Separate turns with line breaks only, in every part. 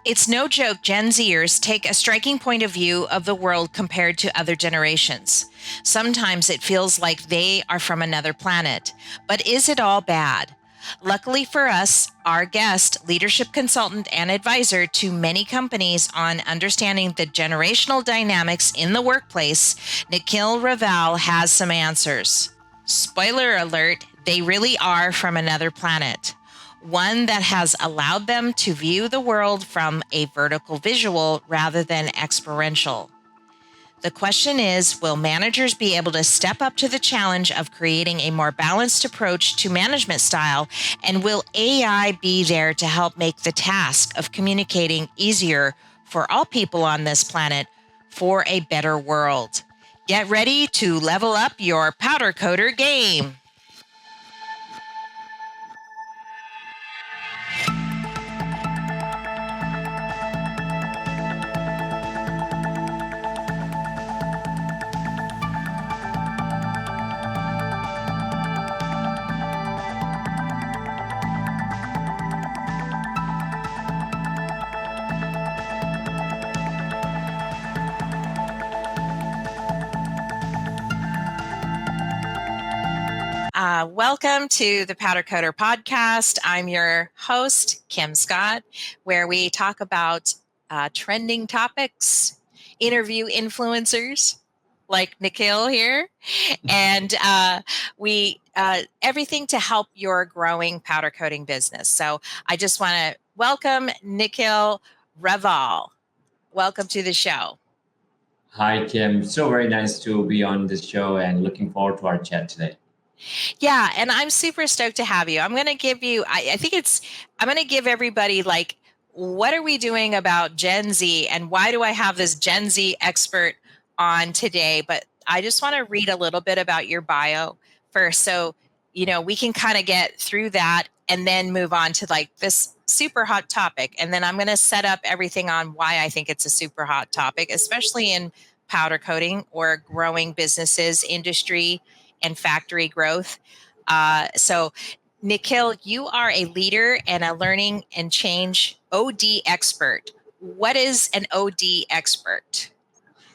It's no joke, Gen Zers take a striking point of view of the world compared to other generations. Sometimes it feels like they are from another planet. But is it all bad? Luckily for us, our guest, leadership consultant and advisor to many companies on understanding the generational dynamics in the workplace, Nikhil Raval has some answers. Spoiler alert, they really are from another planet, one that has allowed them to view the world from a vertical visual rather than experiential. The question is, will managers be able to step up to the challenge of creating a more balanced approach to management style? And will AI be there to help make the task of communicating easier for all people on this planet for a better world? Get ready to level up your powder coater game. Welcome to the Powder Coater podcast. I'm your host, Kim Scott, where we talk about trending topics, interview influencers like Nikhil here, and we everything to help your growing powder coating business. So I just want to welcome Nikhil Raval. Welcome to the show.
Hi, Kim. So very nice to be on this show and looking forward to our chat today.
Yeah, and I'm super stoked to have you. I'm going to give you, I'm going to give everybody like, what are we doing about Gen Z and why do I have this Gen Z expert on today? But I just want to read a little bit about your bio first. So, we can kind of get through that and then move on to like this super hot topic. And then I'm going to set up everything on why I think it's a super hot topic, especially in powder coating or growing businesses, industry, and factory growth. So, Nikhil, you are a leader and a learning and change OD expert. What is an OD expert?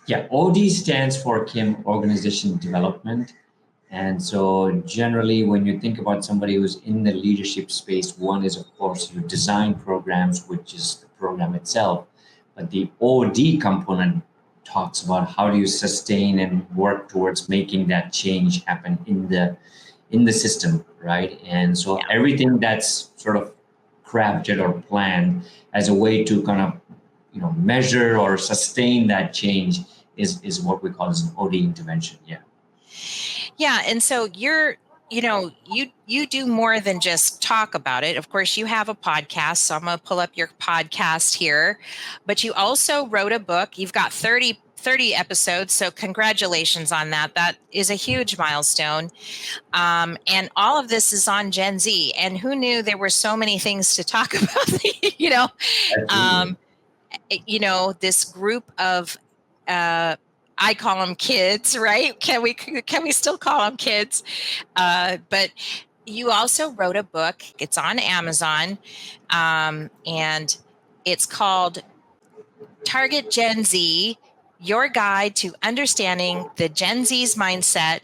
Yeah, OD stands for Kim Organization Development. And so generally when you think about somebody who's in the leadership space, one is of course you design programs, which is the program itself. But the OD component talks about how do you sustain and work towards making that change happen in the system, right? And so everything that's sort of crafted or planned as a way to kind of measure or sustain that change is what we call as an OD intervention. Yeah.
Yeah, and so you do more than just talk about it. Of course, you have a podcast, so I'm going to pull up your podcast here. But you also wrote a book. You've got 30 episodes, so congratulations on that. That is a huge milestone. And all of this is on Gen Z. And who knew there were so many things to talk about? This group of I call them kids, right? Can we still call them kids? But you also wrote a book. It's on Amazon, and it's called Target Gen Z: Your Guide to Understanding the Gen Z's Mindset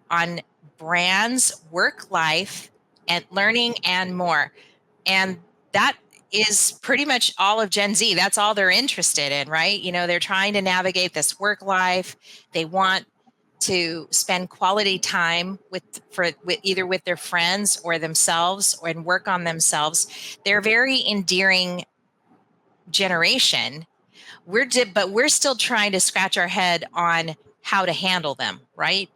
on Brands, Work Life, and Learning, and more. And that is pretty much all of Gen Z. That's all they're interested in, right? They're trying to navigate this work life. They want to spend quality time with either with their friends or themselves and work on themselves. They're a very endearing generation. But we're still trying to scratch our head on how to handle them, right?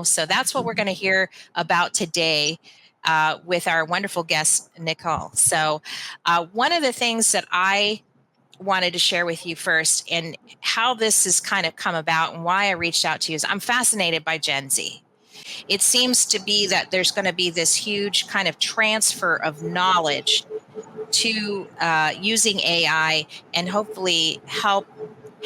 So that's what we're going to hear about today with our wonderful guest, Nicole. So one of the things that I wanted to share with you first and how this has kind of come about and why I reached out to you is I'm fascinated by Gen Z. It seems to be that there's going to be this huge kind of transfer of knowledge to using AI and hopefully help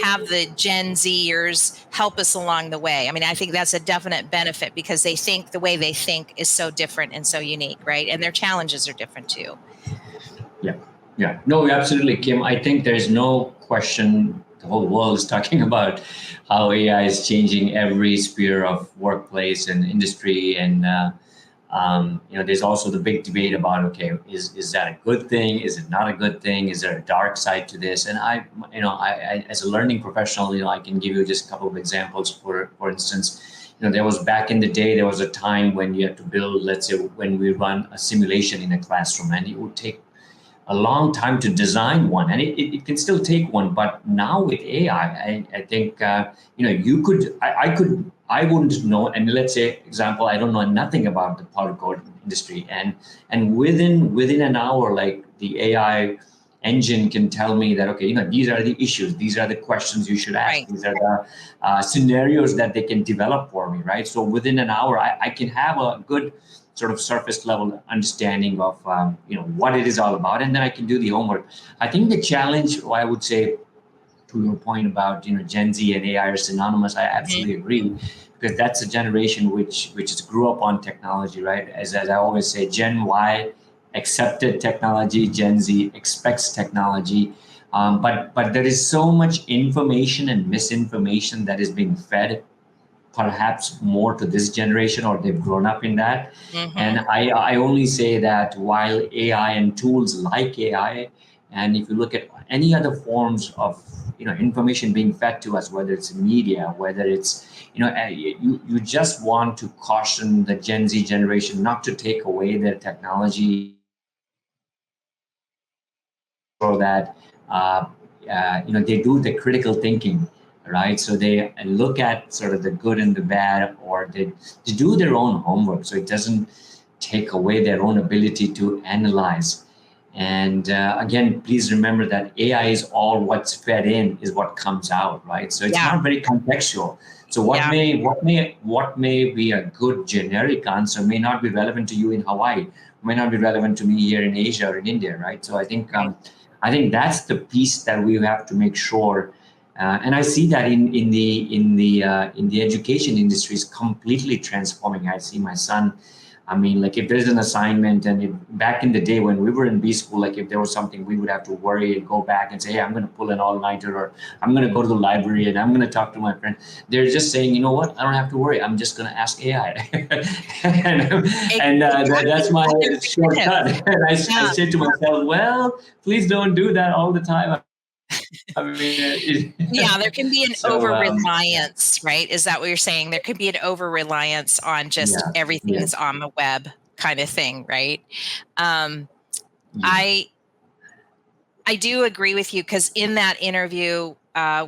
have the Gen Zers help us along the way. I mean, I think that's a definite benefit because the way they think is so different and so unique, right? And their challenges are different too.
Yeah. Yeah, no, absolutely, Kim. I think there's no question. The whole world is talking about how AI is changing every sphere of workplace and industry, and there's also the big debate about, okay, is that a good thing? Is it not a good thing? Is there a dark side to this? And I as a learning professional, I can give you just a couple of examples. For instance, there was back in the day, there was a time when you had to build, let's say, when we run a simulation in a classroom, and it would take a long time to design one, and it can still take one. But now with AI, I think you could, I wouldn't know. And let's say, example, I don't know nothing about the powder coat industry, and within an hour, like the AI engine can tell me that, okay, these are the issues, these are the questions you should ask,
Right.
these are the scenarios that they can develop for me, right? So within an hour, I can have a good sort of surface level understanding of what it is all about, and then I can do the homework. I think the challenge, I would say, to your point about Gen Z and AI are synonymous, I
Mhm.
absolutely agree, because that's a generation which has grew up on technology, right? As I always say, Gen Y accepted technology, Gen Z expects technology. But there is so much information and misinformation that is being fed, perhaps more to this generation, or they've grown up in that. And
Mhm.
I only say that while AI and tools like AI, and if you look at any other forms of information being fed to us, whether it's media, whether it's you just want to caution the Gen Z generation not to take away their technology, so that they do the critical thinking, right? So they look at sort of the good and the bad, or they do their own homework, so it doesn't take away their own ability to analyze. And again, please remember that AI is all what's fed in is what comes out, right? So it's
Yeah.
not very contextual. So what
Yeah.
may be a good generic answer may not be relevant to you in Hawaii, may not be relevant to me here in Asia or in India, right? So
Right.
I think that's the piece that we have to make sure. And I see that in the education industry is completely transforming. I see my son. I mean, like if there's an assignment, and back in the day when we were in B school, like if there was something, we would have to worry and go back and say, hey, I'm going to pull an all-nighter, or I'm going to go to the library and I'm going to talk to my friend. They're just saying, you know what? I don't have to worry. I'm just going to ask AI. That's
Exactly.
my
At their fingertips.
shortcut. And I
Yeah.
say to myself, well, please don't do that all the time. I mean,
Yeah, there can be an
so yeah,
over-reliance, right? Is that what you're saying? There could be an over-reliance on just
yeah,
everything's
yes,
on the web kind of thing, right? Um,
yeah,
I I do agree with you, because in that interview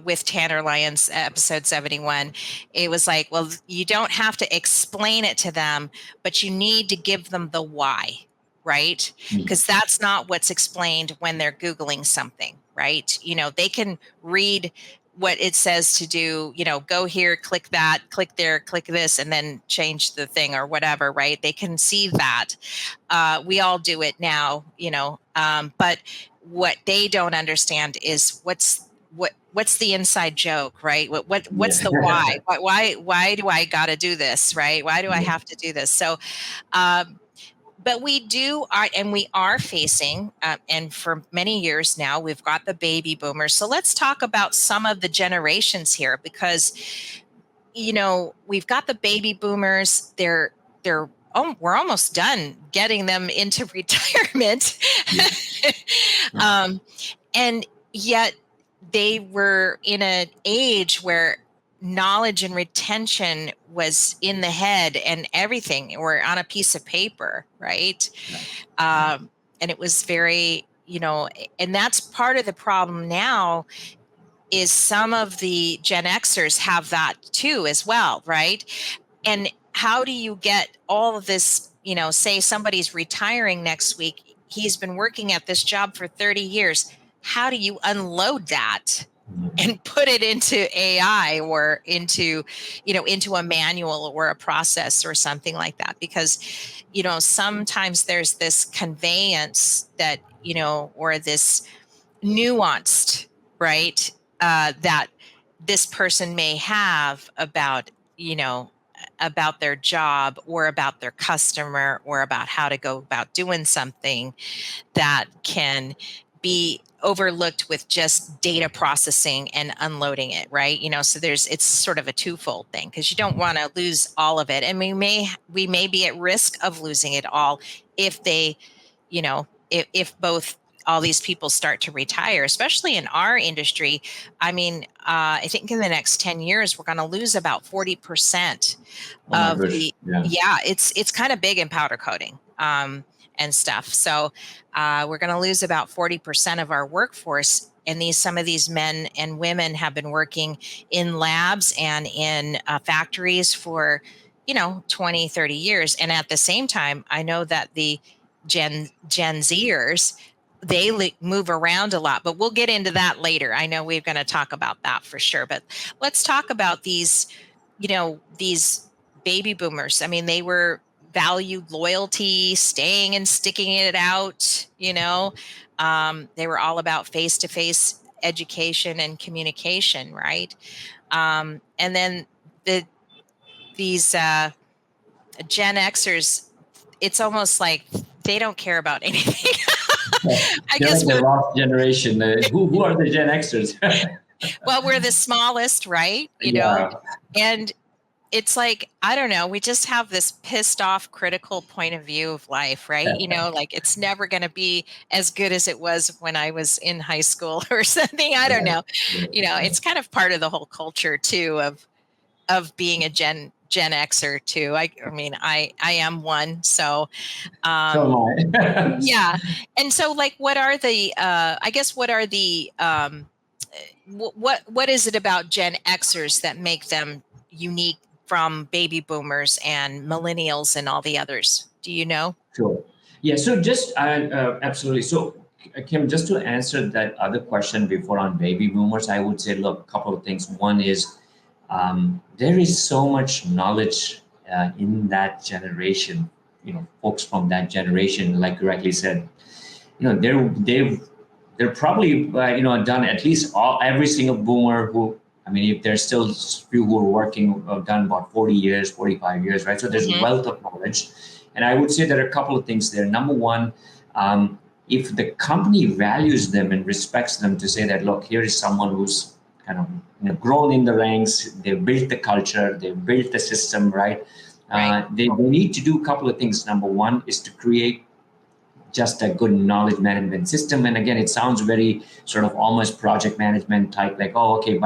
with Tanner Lyons, episode 71, it was like, well, you don't have to explain it to them, but you need to give them the why, right? Because
yes,
that's not what's explained when they're Googling something, right? They can read what it says to do, go here, click that, click there, click this, and then change the thing or whatever, right? They can see that. We all do it now, but what they don't understand is what's the inside joke, right? What's the why?
yeah,
Why do I got to do this, right? Why do I
yeah.
have to do this? So, um, but we are facing, and for many years now, we've got the baby boomers. So let's talk about some of the generations here, because we've got the baby boomers. We're almost done getting them into retirement.
Yeah. Yeah.
um, and yet they were in an age where knowledge and retention was in the head, and everything or on a piece of paper, right?
Right. Right.
um, and it was very, and that's part of the problem now, is some of the Gen Xers have that too as well, right? And how do you get all of this, say somebody's retiring next week, he's been working at this job for 30 years. How do you unload that
Yeah.
and put it into AI, or into a manual or a process or something like that? Because, sometimes there's this conveyance that, or this nuanced, right? That this person may have you know, about their job, or about their customer, or about how to go about doing something, that can be overlooked with just data processing and unloading it, right? So it's sort of a twofold thing, because you don't want to lose all of it, and we may be at risk of losing it all if they, if both all these people start to retire, especially in our industry. I think in the next 10 years, we're going to lose about 40%
Oh my
of
gosh.
yeah, it's kind of big in powder coating and stuff. So we're going to lose about 40% of our workforce. And some of these men and women have been working in labs and in factories for, 20, 30 years. And at the same time, I know that the Gen Zers, they move around a lot, but we'll get into that later. I know we're going to talk about that for sure. But let's talk about these baby boomers. They were valued loyalty, staying and sticking it out. They were all about face-to-face education and communication, right? And then these Gen Xers, it's almost like they don't care about anything. I
They're
guess
like the lost generation. Who are the Gen Xers?
well, we're the smallest, right?
Yeah.
And it's like, I don't know, we just have this pissed off critical point of view of life, right? Like it's never going to be as good as it was when I was in high school or something. I don't know. It's kind of part of the whole culture too of being a Gen Xer too. I am one. So
So am I.
yeah. And so like, what are the what is it about Gen Xers that make them unique from baby boomers and millennials and all the others? Do you know?
Sure. Yeah. So just absolutely. So Kim, just to answer that other question before on baby boomers, I would say, look, a couple of things. One is there is so much knowledge in that generation. Folks from that generation, like you rightly said, they're probably done at least every single boomer who. If there's still few who are working, done about 40 years, 45 years, right? So there's a wealth of knowledge. And I would say there are a couple of things there. Number one, if the company values them and respects them to say that, look, here is someone who's kind of grown in the ranks, they've built the culture, they've built the system, right? They need to do a couple of things. Number one is to create just a good knowledge management system. And again, it sounds very sort of almost project management type, like, oh, okay,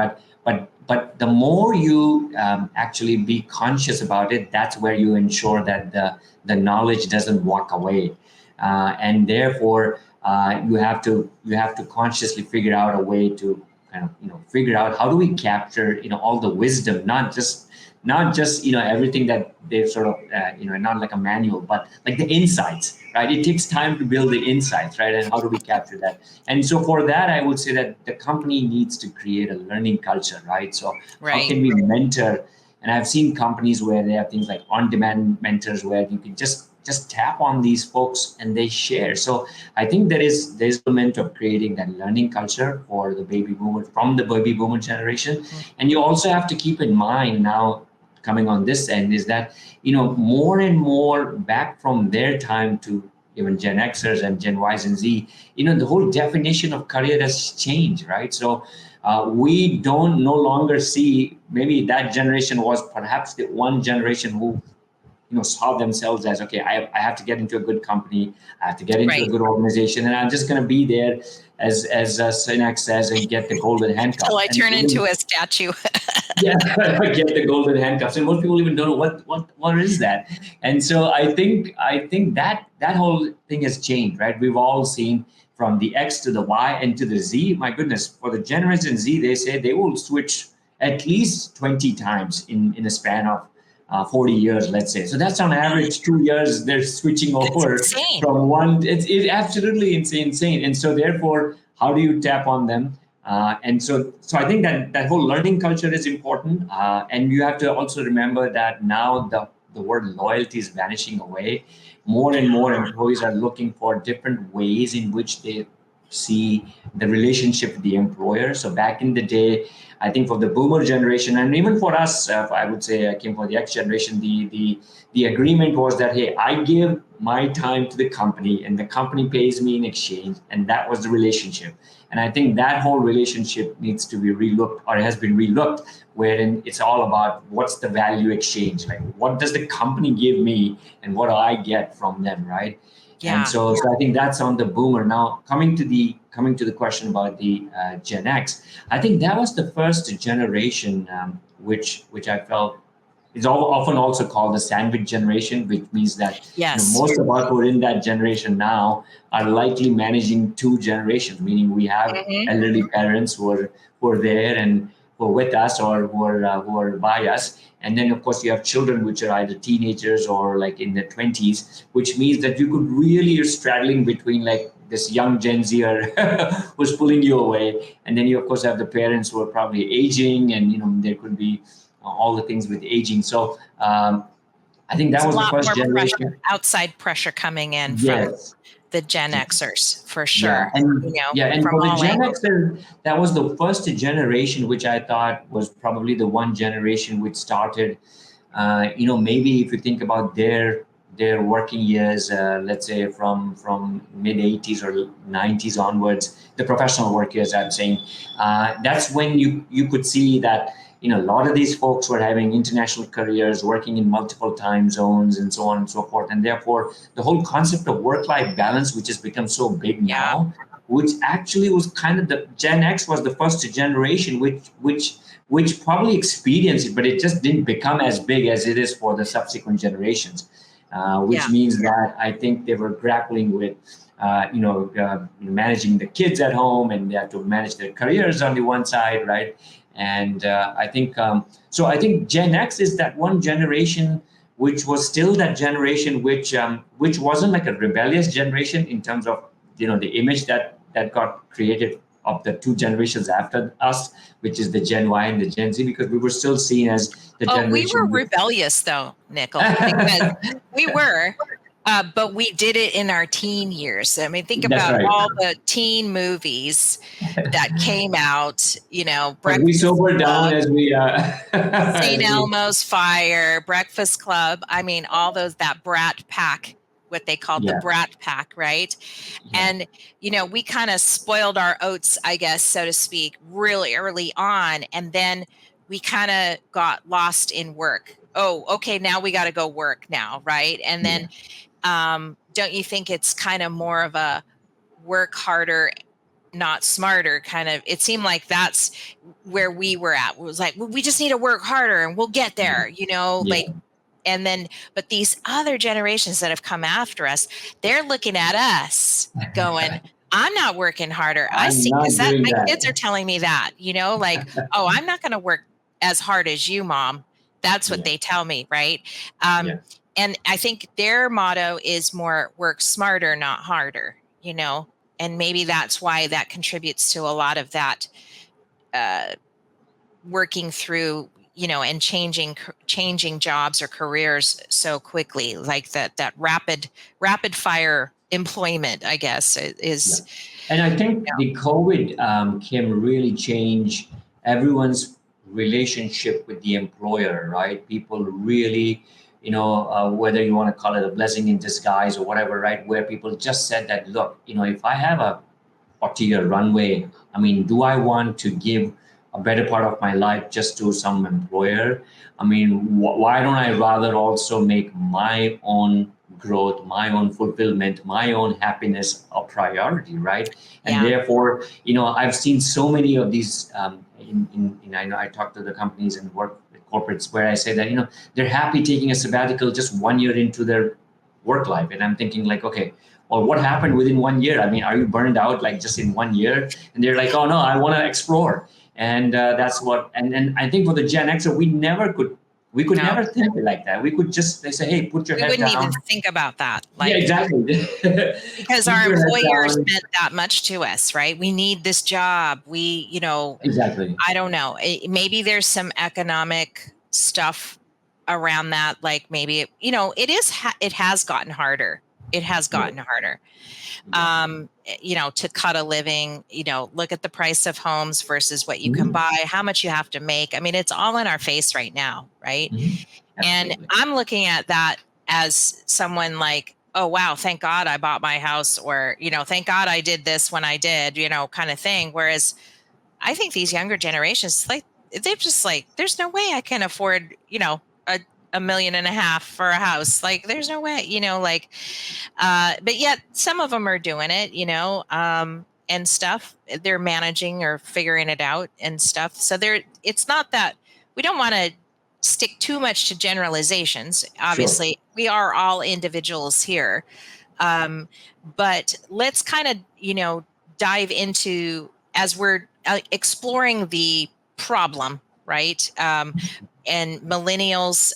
but the more you actually be conscious about it, that's where you ensure that the knowledge doesn't walk away, and therefore you have to consciously figure out a way to kind of figure out how do we capture all the wisdom, not just everything that they've sort of not like a manual, but like the insights, right? It takes time to build the insights, right? And how do we capture that? And so for that, I would say that the company needs to create a learning culture, right? So how can we mentor? And I've seen companies where they have things like on-demand mentors where you can just tap on these folks and they share. So I think there's element of creating that learning culture for the baby boomer, from the baby boomer generation. And you also have to keep in mind now, coming on this end, is that more and more back from their time to even Gen Xers and Gen Ys and Z, the whole definition of career has changed, right? So we don't no longer see, maybe that generation was perhaps the one generation who saw themselves as, okay, I have to get into a good company, I have to get into a good organization, and I'm just going to be there as Sinek says, and get the golden handcuffs.
Until I turn into a statue.
Yeah, get the golden handcuffs, and most people even don't know what is that. And so I think that whole thing has changed, right? We've all seen from the X to the Y and to the Z. My goodness, for the Generation Z, they say they will switch at least 20 times in a span of 40 years, let's say. So that's on average 2 years they're switching over from one. It's absolutely insane. And so therefore, how do you tap on them? And so I think that whole learning culture is important. And you have to also remember that now the word loyalty is vanishing away. More and more employees are looking for different ways in which they see the relationship with the employer. So back in the day, I think for the boomer generation, and even for us, I would say I came for the X generation, the agreement was that, hey, I give my time to the company and the company pays me in exchange. And that was the relationship. And I think that whole relationship needs to be relooked, or has been relooked, wherein it's all about what's the value exchange? Like, what does the company give me and what do I get from them, right?
Yeah.
And so I think that's on the boomer. Now, coming to the question about the Gen X, I think that was the first generation, which I felt is often also called the sandwich generation, which means that
Yes.
most of us who are in that generation now are likely managing two generations, meaning we have elderly parents who are there and who are with us, or who are by us. And then, of course, you have children which are either teenagers or like in their 20s, which means that you could really, you're straddling between like this young Gen Zer who's pulling you away. And then you, of course, have the parents who are probably aging, and, there could be all the things with aging. So I think that
There's
was
a
the
lot
first
more
generation.
pressure, outside pressure coming in from
Yes.
the Gen Xers for sure.
Yeah, and
from
for the
all
Gen
angles.
X, that was the first generation, which I thought was probably the one generation which started. Maybe if you think about their working years, let's say from mid 80s or 90s onwards, the professional work years, I'm saying, that's when you could see that a lot of these folks were having international careers, working in multiple time zones, and so on and so forth. And therefore, the whole concept of work-life balance, which has become so big now, which actually was kind of the Gen X was the first generation which probably experienced it, but it just didn't become as big as it is for the subsequent generations. Which means that I think they were grappling with, managing the kids at home, and they had to manage their careers on the one side, right? And I think so. I think Gen X is that one generation which was still that generation which wasn't like a rebellious generation in terms of the image that got created of the two generations after us, which is the Gen Y and the Gen Z, because we were still seen as the generation.
We were rebellious though, Nickel, because we were. But we did it in our teen years. I mean, think about all the teen movies that came out,
Breakfast we sobered down as we
St. Elmo's Fire, Breakfast Club. I mean, all those, that Brat Pack, what they called the Brat Pack, right? And, we kind of spoiled our oats, I guess, so to speak, really early on. And then we kind of got lost in work. Oh, okay, now we got to go work now, right? And then don't you think it's kind of more of a work harder, not smarter kind of? It seemed like that's where we were at. It was like, well, we just need to work harder and we'll get there, like. And then, but these other generations that have come after us, they're looking at us going, I'm not working harder. I see, because my kids are telling me that, like, oh, I'm not going to work as hard as you, Mom. That's what they tell me, right? And I think their motto is more work smarter, not harder, and maybe that's why that contributes to a lot of that working through, and changing jobs or careers so quickly, like that rapid fire employment, I guess, is.
And I think the COVID can really change everyone's relationship with the employer, right? People really, whether you want to call it a blessing in disguise or whatever, right? Where people just said that, look, if I have a 40-year runway, I mean, do I want to give a better part of my life just to some employer? I mean, why don't I rather also make my own growth, my own fulfillment, my own happiness a priority, right? And therefore, I've seen so many of these. I know I talk to the companies and work with corporates where I say that they're happy taking a sabbatical just 1 year into their work life, and I'm thinking like, okay, well, what happened within 1 year? I mean, are you burned out like just in 1 year? And they're like, oh no, I want to explore. And that's what, and I think for the Gen Xer, we could never think like that. We could just, they say, hey, put your head down.
We wouldn't even think about that.
Like, exactly.
Because our employers meant that much to us, right? We need this job. We,
exactly.
I don't know. Maybe there's some economic stuff around that. Like maybe, it has gotten harder. It has gotten harder. To cut a living, look at the price of homes versus what you can
Mhm.
buy, how much you have to make. I mean, it's all in our face right now, right?
Mhm.
And
Absolutely.
I'm looking at that as someone like, oh, wow, thank God I bought my house, or, thank God I did this when I did, kind of thing. Whereas I think these younger generations, like, they're just like, there's no way I can afford, a million and a half for a house. Like, there's no way, but yet some of them are doing it, and stuff. They're managing or figuring it out and stuff. So it's not that we don't want to stick too much to generalizations.
Sure.
Obviously, we are all individuals here. Um, but let's kind of, dive into, as we're exploring the problem, right? And millennials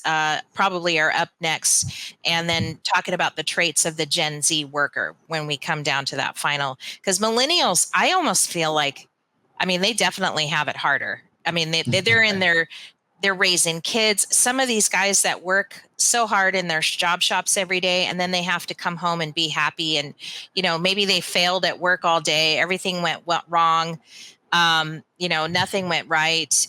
probably are up next, and then talking about the traits of the Gen Z worker when we come down to that final. Because millennials, I almost feel like, I mean, they definitely have it harder. I mean, they're in their, they're raising kids. Some of these guys that work so hard in their job shops every day, and then they have to come home and be happy. And, maybe they failed at work all day. Everything went wrong. Nothing went right.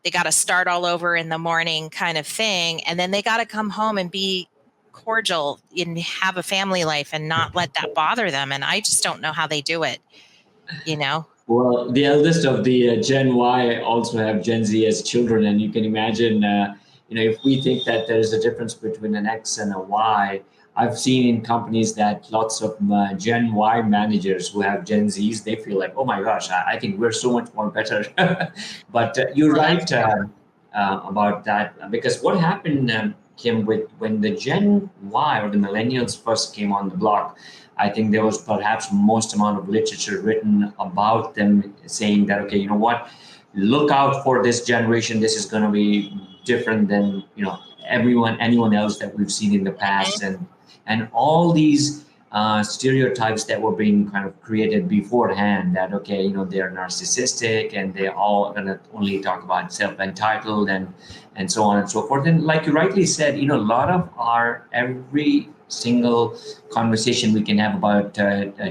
They got to start all over in the morning, kind of thing. And then they got to come home and be cordial and have a family life and not let that bother them. And I just don't know how they do it, you know?
Well, the eldest of the Gen Y also have Gen Z as children, and you can imagine, if we think that there's a difference between an X and a Y, I've seen in companies that lots of Gen Y managers who have Gen Zs, they feel like, oh my gosh, I think we're so much more better. But you're
Well, that's
right about that, because what happened, Kim, with when the Gen Y or the millennials first came on the block, I think there was perhaps most amount of literature written about them saying that, okay, you know what, look out for this generation. This is going to be different than, anyone else that we've seen in the past. And all these stereotypes that were being kind of created beforehand, that, okay, they're narcissistic and they're all going to only talk about self-entitled and so on and so forth. And like you rightly said, a lot of our every single conversation we can have about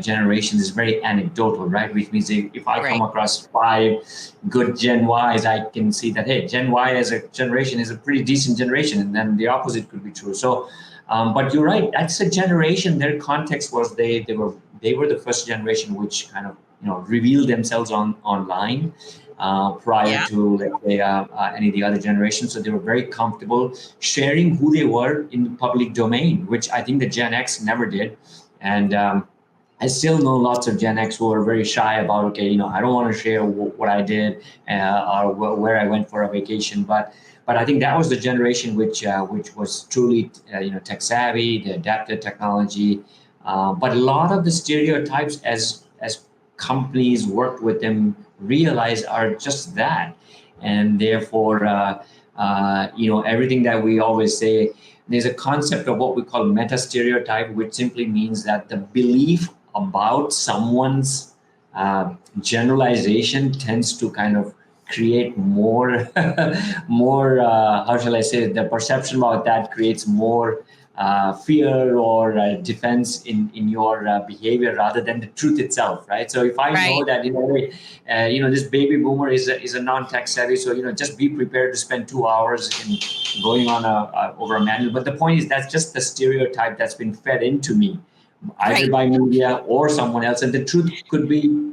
generations is very anecdotal, right? Which means if I come
right.
across 5 good Gen Ys, I can see that, hey, Gen Y as a generation is a pretty decent generation, and then the opposite could be true. So, but you're right. That's a generation. Their context was they were the first generation which kind of revealed themselves online prior
Yeah.
to, let's say, any of the other generations. So they were very comfortable sharing who they were in the public domain, which I think the Gen X never did. And I still know lots of Gen X who are very shy about, okay, I don't want to share what I did or where I went for a vacation. But I think that was the generation which was truly tech savvy. They adapted technology, but a lot of the stereotypes as companies worked with them realize are just that, and therefore everything that we always say, there's a concept of what we call meta stereotype, which simply means that the belief about someone's generalization tends to kind of create more more how shall I say it? The perception about that creates more fear or defense in your behavior rather than the truth itself, right? So if I know
Right.
that this baby boomer is a non-tech savvy, so just be prepared to spend 2 hours in going on over a manual. But the point is that's just the stereotype that's been fed into me, either
Right.
by media or someone else, and the truth could be.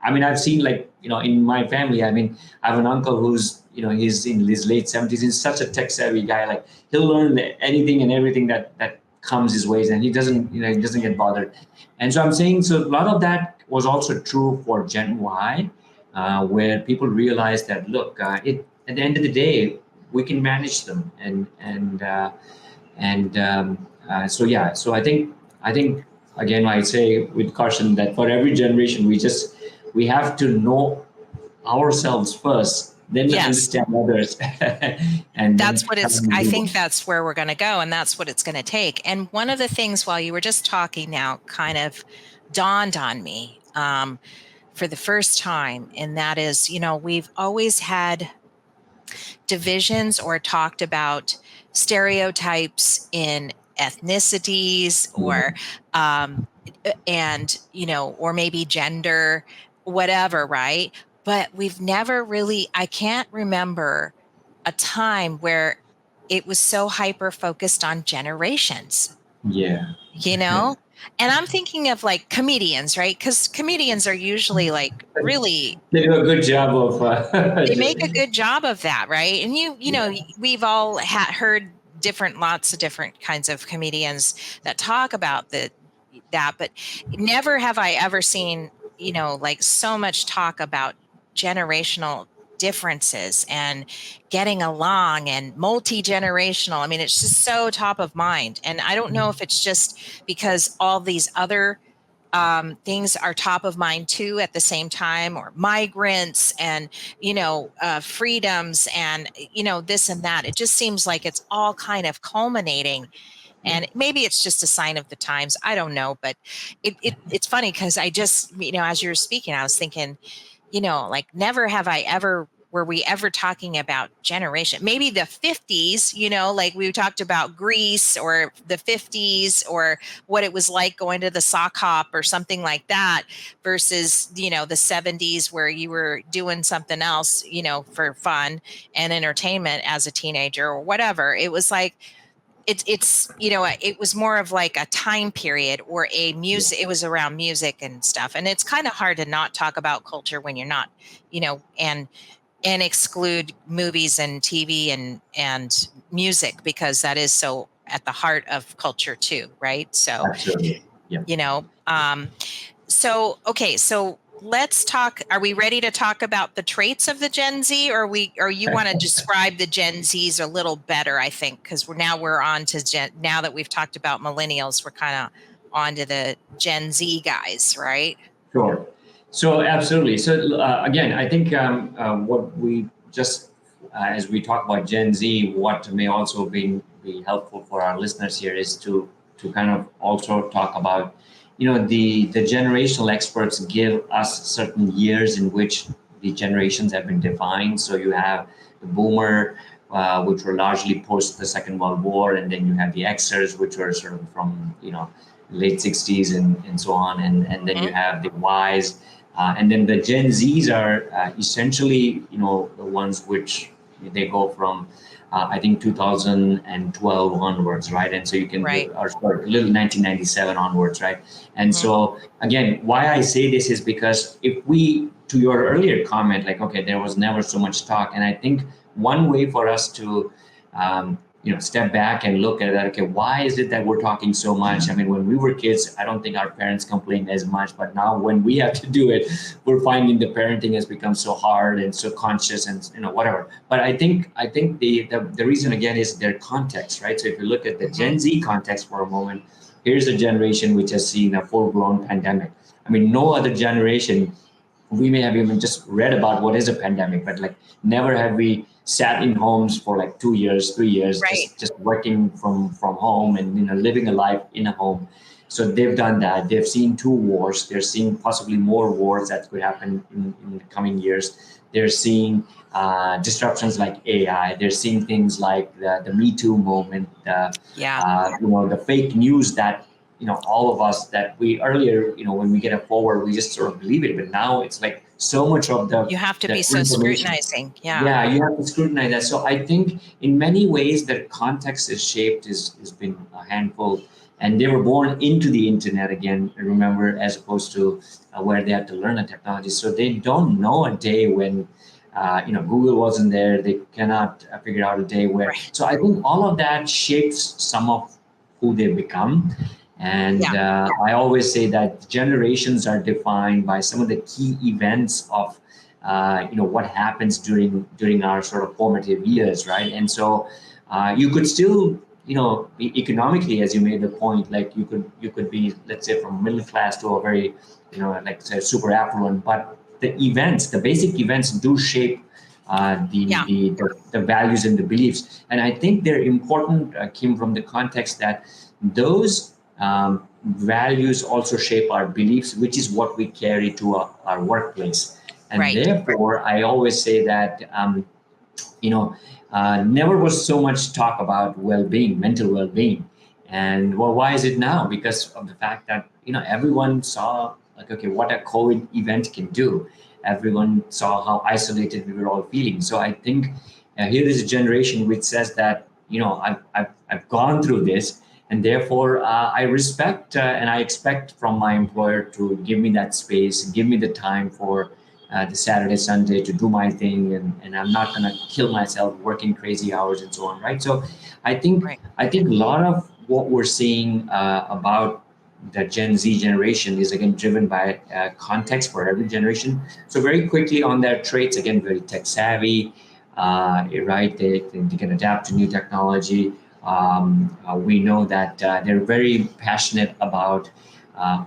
I mean, I've seen, like, in my family, I mean, I have an uncle who's, he's in his late 70s. He's such a tech savvy guy. Like, he'll learn anything and everything that comes his ways, and he doesn't get bothered. And so I'm saying, so a lot of that was also true for Gen Y, where people realized that, look, at the end of the day, we can manage them. So yeah, so I think again, I say with caution that for every generation, we have to know ourselves first, then
Yes.
understand others, and then
That's what
kind
it's,
of
I
move
think
on.
that's where we're going to go, and that's what it's going to take. And one of the things while you were just talking now kind of dawned on me for the first time, and that is, we've always had divisions or talked about stereotypes in ethnicities or and or maybe gender, whatever, right? But we've never really, I can't remember a time where it was so hyper focused on generations,
Yeah.
you know? And I'm thinking of like comedians, right? Because comedians are usually like really,
They do a good job of.
they make a good job of that, right? And you know,
Yeah.
we've all heard lots of different kinds of comedians that talk about that, but never have I ever seen, like so much talk about generational differences and getting along and multi-generational. I mean, it's just so top of mind. And I don't know if it's just because all these other things are top of mind too at the same time, or migrants and freedoms and this and that. It just seems like it's all kind of culminating, and maybe it's just a sign of the times. I don't know, but it's funny because I just, as you were speaking, I was thinking, like never have I ever were we ever talking about generation. Maybe the 50s, like we talked about Greece or the 50s or what it was like going to the sock hop or something like that versus, the 70s where you were doing something else, for fun and entertainment as a teenager or whatever. It was like, it's it was more of like a time period or a music. It was around music and stuff, and it's kind of hard to not talk about culture when you're not, and exclude movies and TV and music, because that is so at the heart of culture too, right? So
Absolutely. Yeah.
Okay, so let's talk. Are we ready to talk about the traits of the Gen Z, or you want to describe the Gen Zs a little better? I think because we're on to now that we've talked about millennials, we're kind of on to the Gen Z guys, right?
Sure. So absolutely. So again, I think what we just as we talk about Gen Z, what may also be helpful for our listeners here is to kind of also talk about, the generational experts give us certain years in which the generations have been defined. So you have the boomer, which were largely post the Second World War, and then you have the Xers, which were sort of from late 60s and so on, and then you have the Ys, and then the Gen Zs are essentially the ones which they go from I think 2012 onwards, right? And so you can,
Right.
or sorry, a little 1997 onwards, right? And so again, why I say this is because if we, to your earlier comment, like, okay, there was never so much talk, and I think one way for us to step back and look at that, okay, why is it that we're talking so much? I mean, when we were kids, I don't think our parents complained as much, but now when we have to do it, we're finding the parenting has become so hard and so conscious and whatever. But I think the reason again is their context, right? So if you look at the Gen Z context for a moment, here's a generation which has seen a full-blown pandemic. I mean, no other generation, we may have even just read about what is a pandemic, but like never have we sat in homes for like 2 years, 3 years,
Right.
just working from home and living a life in a home. So they've done that. They've seen two wars. They're seeing possibly more wars that could happen in the coming years. They're seeing disruptions like AI. They're seeing things like the Me Too movement.
Yeah.
The fake news that all of us that we earlier when we get a forward we just sort of believe it, but now it's like so much of
You have to
the
be so
information.
scrutinizing. Yeah.
Yeah, you have to scrutinize that. So I think in many ways the context is shaped has been a handful, and they were born into the internet again, remember, as opposed to where they had to learn the technology. So they don't know a day when Google wasn't there. They cannot figure out a day where.
Right.
So I think all of that shapes some of who they become. And I always say that generations are defined by some of the key events of what happens during our sort of formative years, right? And so you could still economically, as you made the point, like you could be, let's say, from middle class to a very like say super affluent, but the basic events do shape the values and the beliefs. And I think they're important, Kim, from the context that those values also shape our beliefs, which is what we carry to our workplace. And
Right.
therefore, I always say that, never was so much talk about well-being, mental well-being. And well, why is it now? Because of the fact that everyone saw like, okay, what a COVID event can do. Everyone saw how isolated we were all feeling. So I think here is a generation which says that I've gone through this, and therefore I respect and I expect from my employer to give me that space, give me the time for the Saturday, Sunday to do my thing, and I'm not gonna kill myself working crazy hours and so on, right? So
Right.
I think a lot of what we're seeing about the Gen Z generation is again driven by context for every generation. So very quickly on their traits, again, very tech savvy, right? They can adapt to new technology. We know that they're very passionate about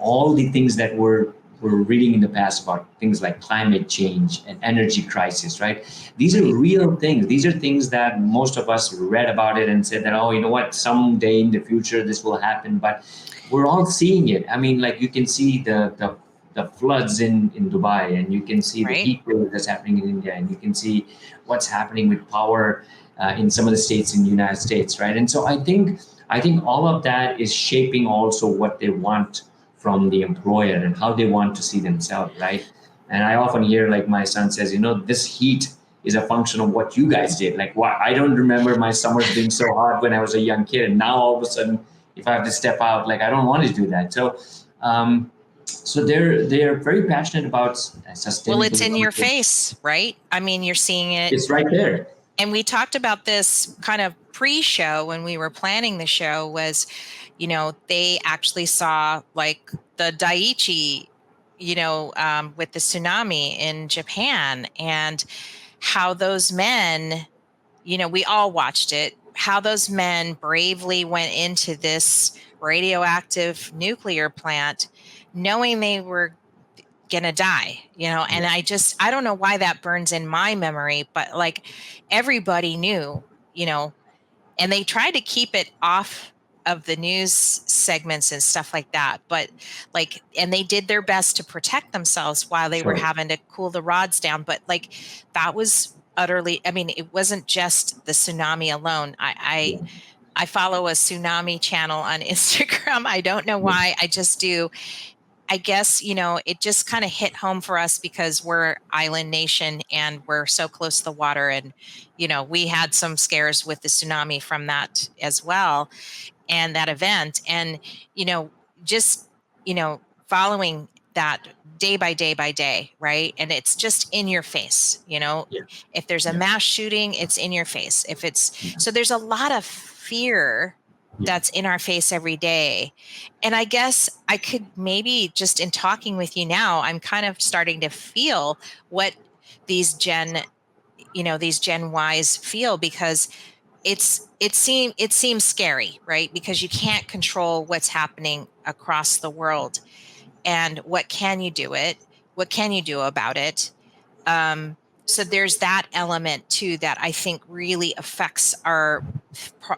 all the things that we're reading in the past about things like climate change and energy crisis, right? These are real things. These are things that most of us read about it and said that, oh, you know what, someday in the future this will happen. But we're all seeing it. I mean, like you can see the floods in Dubai, and you can see the
Right.
heat wave that's happening in India, and you can see what's happening with power in some of the states in the United States, right? And so I think all of that is shaping also what they want from the employer and how they want to see themselves, right? And I often hear like my son says, this heat is a function of what you guys did. Like, why I don't remember my summers being so hot when I was a young kid, and now all of a sudden, if I have to step out, like I don't want to do that. So they're very passionate about
Well, it's in your
sustainability.
face, right? I mean, you're seeing it.
It's right there.
And we talked about this kind of pre-show when we were planning the show was, they actually saw like the Daiichi, with the tsunami in Japan, and how those men, we all watched it, how those men bravely went into this radioactive nuclear plant knowing they were gonna die, and I don't know why that burns in my memory, but like everybody knew, and they tried to keep it off of the news segments and stuff like that, but like, and they did their best to protect themselves while they were
Sure.
having to cool the rods down, but like that was utterly, I mean, it wasn't just the tsunami alone.
Yeah.
I follow a tsunami channel on Instagram. I don't know
Yeah.
why, I just do. I guess, it just kind of hit home for us because we're island nation and we're so close to the water. And, we had some scares with the tsunami from that as well, and that event. And, you know, just, following that day by day by day, right? And it's just in your face,
Yeah.
if there's a
Yeah.
mass shooting, it's in your face. If it's,
Yeah.
so there's a lot of fear
Yeah.
that's in our face every day. And I guess I could maybe just in talking with you now, I'm kind of starting to feel what these these Gen Ys feel, because it seems scary, right? Because you can't control what's happening across the world. And what can you do about it? So there's that element too that I think really affects our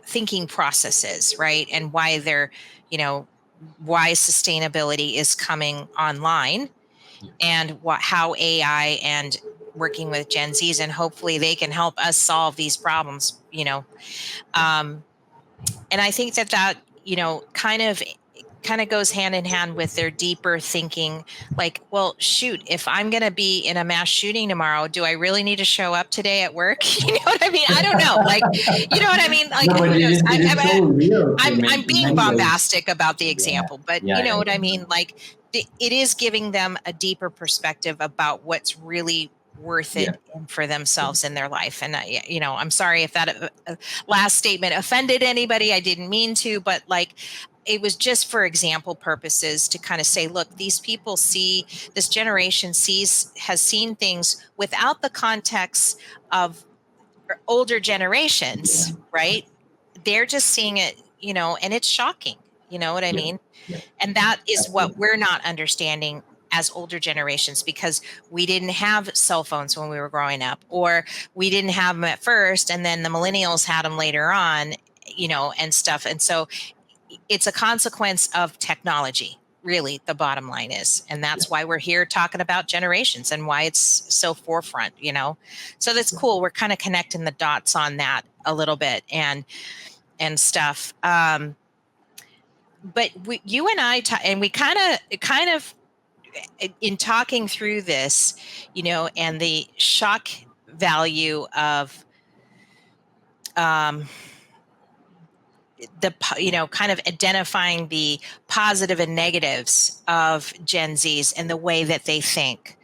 thinking processes, right? And why why sustainability is coming online,
Yeah.
and how AI and working with Gen Zs, and hopefully they can help us solve these problems. Um, and I think that kind of goes hand in hand with their deeper thinking, like, well, shoot, if I'm going to be in a mass shooting tomorrow, do I really need to show up today at work? You know what I mean? I don't know, like, you know what I mean, like,
No, but
who knows?
it is so real
I'm
in
being
many ways.
bombastic about the
Yeah.
example, but
Yeah.
you know
Yeah.
what I
Yeah.
mean, like, it is giving them a deeper perspective about what's really worth
Yeah.
it for
Yeah.
themselves in their life. And I'm sorry if that last statement offended anybody. I didn't mean to, but like, it was just for example purposes to kind of say, look, these people see, this generation has seen things without the context of older generations, right? They're just seeing it, and it's shocking. You know what I
Yeah.
mean?
Yeah.
And that is what
Absolutely.
we're not understanding as older generations, because we didn't have cell phones when we were growing up, or we didn't have them at first, and then the millennials had them later on, and stuff. And so it's a consequence of technology, really, the bottom line is. And
Yeah.
that's why we're here talking about generations and why it's so forefront. So that's
Yeah.
cool. We're kind of connecting the dots on that a little bit and stuff. but you and I, and we kind of, in talking through this, and the shock value of kind of identifying the positive and negatives of Gen Zs and the way that they think.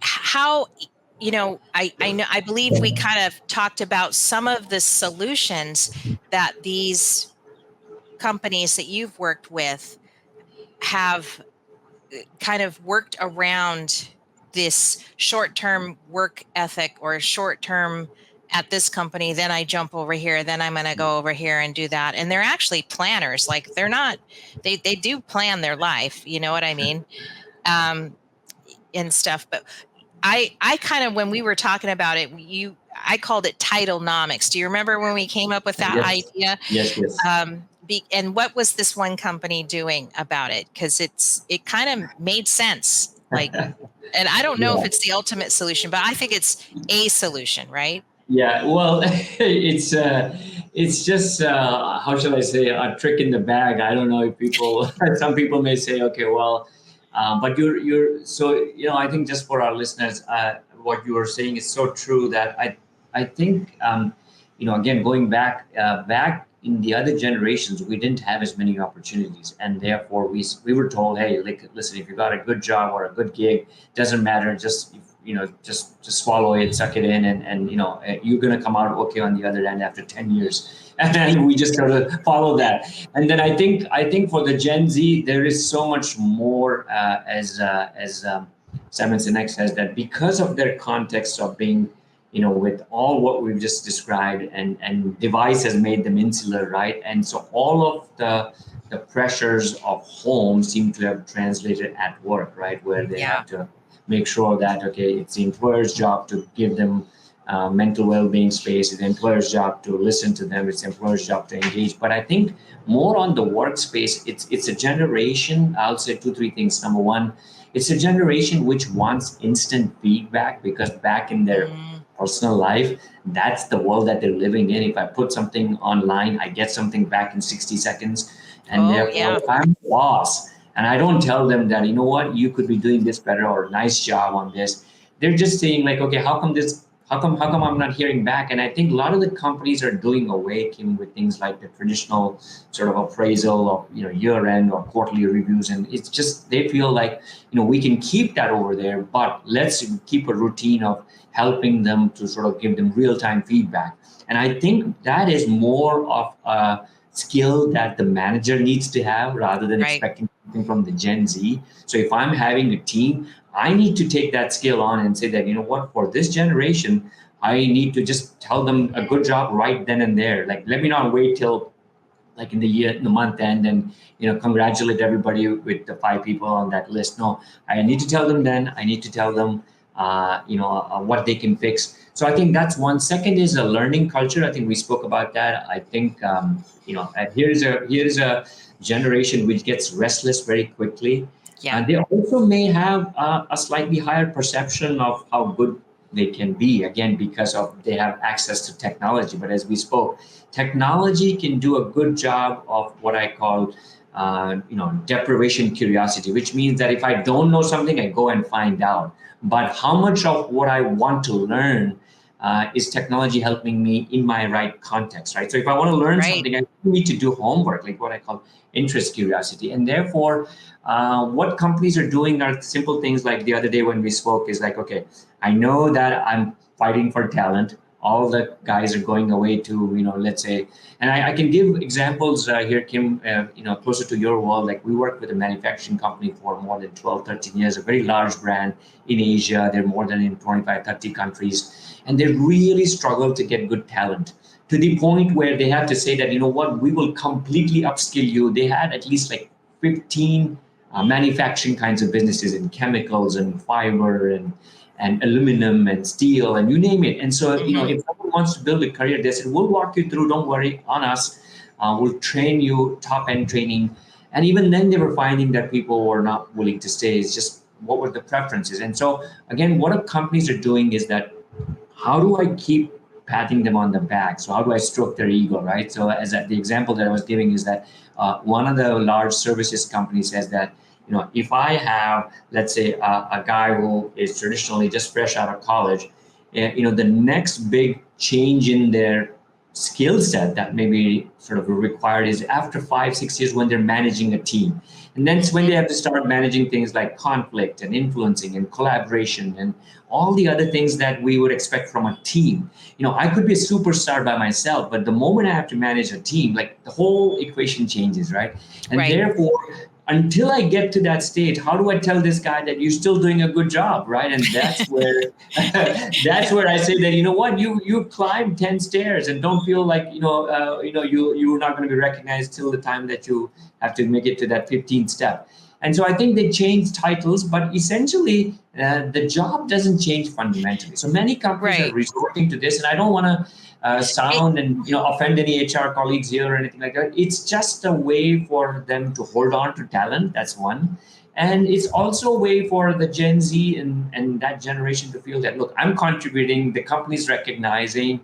How, I believe we kind of talked about some of the solutions that these companies that you've worked with have kind of worked around this short-term work ethic, or short-term at this company, then I jump over here, then I'm going to go over here and do that. And they're actually planners. Like, they do plan their life, you know what I mean? And stuff. But I kind of, when we were talking about it, I called it Titlenomics. Do you remember when we came up with that idea?
Yes.
And what was this one company doing about it? Because it kind of made sense. Like, and I don't know if it's the ultimate solution, but I think it's a solution, right?
Yeah, well, it's just how shall I say, a trick in the bag. I don't know if some people may say, okay, well, but you're so, I think just for our listeners, what you are saying is so true that I think again, going back in the other generations, we didn't have as many opportunities, and therefore we were told, hey, like, listen, if you got a good job or a good gig, doesn't matter, just swallow it, suck it in, and you're gonna come out okay on the other end after 10 years. And we just sort of follow that. And then I think for the Gen Z, there is so much more, as Simon Sinek says, that because of their context of being, with all what we've just described, and device has made them insular, right? And so all of the pressures of home seem to have translated at work, right? Where they have to make sure that, okay, it's the employer's job to give them mental well-being space. It's the employer's job to listen to them. It's the employer's job to engage. But I think more on the workspace, it's a generation. I'll say 2-3 things. Number one, it's a generation which wants instant feedback, because back in their personal life, that's the world that they're living in. If I put something online, I get something back in 60 seconds. And therefore, if I'm the boss, and I don't tell them that, you could be doing this better, or nice job on this. They're just saying, like, okay, how come I'm not hearing back? And I think a lot of the companies are doing away, Kim, with things like the traditional sort of appraisal of, year-end or quarterly reviews. And it's just, they feel like, we can keep that over there, but let's keep a routine of helping them to sort of give them real-time feedback. And I think that is more of a skill that the manager needs to have, rather than expecting something from the Gen Z. So if I'm having a team, I need to take that skill on and say that, for this generation, I need to just tell them a good job right then and there. Like, let me not wait till like in the month end, and congratulate everybody with the 5 people on that list. No, I need to tell them then. I need to tell them what they can fix. So I think that's one. Second is a learning culture. I think we spoke about that. I think here's a generation which gets restless very quickly.
Yeah.
They also may have a slightly higher perception of how good they can be, again, because of they have access to technology. But as we spoke, technology can do a good job of what I call deprivation curiosity, which means that if I don't know something, I go and find out. But how much of what I want to learn is technology helping me in my right context, right? So if I want to learn something, I need to do homework, like what I call interest curiosity. And therefore, what companies are doing are simple things like the other day when we spoke is like, okay, I know that I'm fighting for talent. All the guys are going away to, let's say, and I can give examples here, Kim, closer to your world. Like, we work with a manufacturing company for more than 12, 13 years, a very large brand in Asia. They're more than in 25, 30 countries. And they really struggle to get good talent, to the point where they have to say that, we will completely upskill you. They had at least like 15 manufacturing kinds of businesses in chemicals and fiber and aluminum and steel and you name it. And so, if someone wants to build a career, they said, we'll walk you through, don't worry, on us. We'll train you, top-end training. And even then they were finding that people were not willing to stay. It's just, what were the preferences? And so, again, what companies are doing is that, how do I keep patting them on the back. So how do I stroke their ego, right? So as the example that I was giving is that one of the large services companies says that, if I have, let's say, a guy who is traditionally just fresh out of college, the next big change in their skill set that may be sort of required is after 5-6 years when they're managing a team. And then it's when they have to start managing things like conflict and influencing and collaboration and all the other things that we would expect from a team. I could be a superstar by myself, but the moment I have to manage a team, like the whole equation changes, right? And
Right.
therefore, until I get to that stage, how do I tell this guy that you're still doing a good job, right? And that's where I say that, what, you climb 10 stairs and don't feel like you're not going to be recognized till the time that you have to make it to that 15th step. And so I think they change titles, but essentially the job doesn't change fundamentally. So many companies
Right.
are resorting to this, and I don't want to sound and offend any HR colleagues here or anything like that. It's just a way for them to hold on to talent. That's one. And it's also a way for the Gen Z and that generation to feel that, look, I'm contributing, the company's recognizing,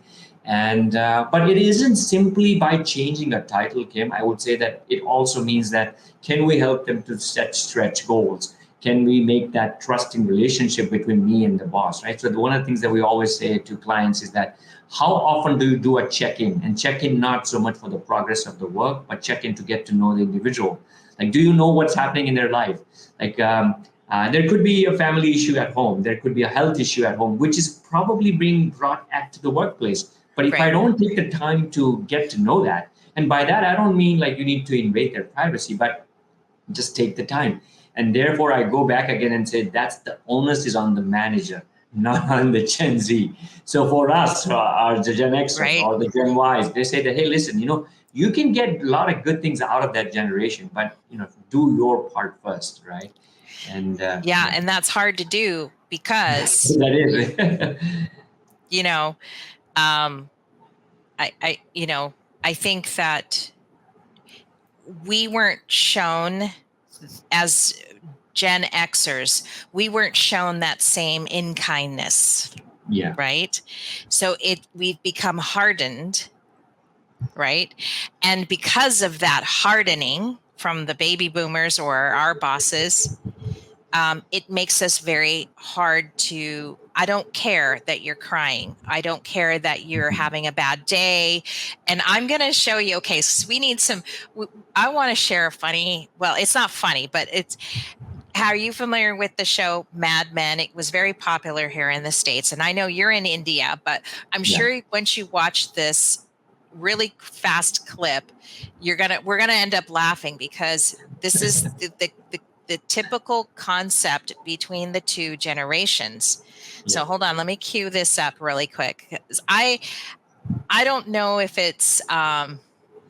and but it isn't simply by changing a title, Kim. I would say that it also means that, can we help them to set stretch goals? Can we make that trusting relationship between me and the boss, right? So one of the things that we always say to clients is that, how often do you do a check-in? And check-in not so much for the progress of the work, but check-in to get to know the individual. Like, do you know what's happening in their life? Like, there could be a family issue at home. There could be a health issue at home, which is probably being brought at the workplace. But if I
Right.
don't take the time to get to know that, and by that, I don't mean like you need to invade their privacy, but just take the time. And therefore, I go back again and say that's the onus is on the manager, not on the Gen Z. So for us, or the Gen X
Right.
or the Gen Ys, they say that, hey, listen, you can get a lot of good things out of that generation, but do your part first, right? And
Yeah, and that's hard to do because
that is.
um, I think that we weren't shown, as Gen Xers, we weren't shown that same in kindness,
Yeah.
right? So we've become hardened, right? And because of that hardening from the baby boomers or our bosses, it makes us very hard to, I don't care that you're crying. I don't care that you're having a bad day. And I'm going to show you, okay, so we need I want to share a funny, well, it's not funny, but are you familiar with the show Mad Men? It was very popular here in the States. And I know you're in India, but I'm sure once you watch this really fast clip, we're gonna end up laughing, because this is the typical concept between the two generations. So hold on, let me cue this up really quick. I don't know if it's let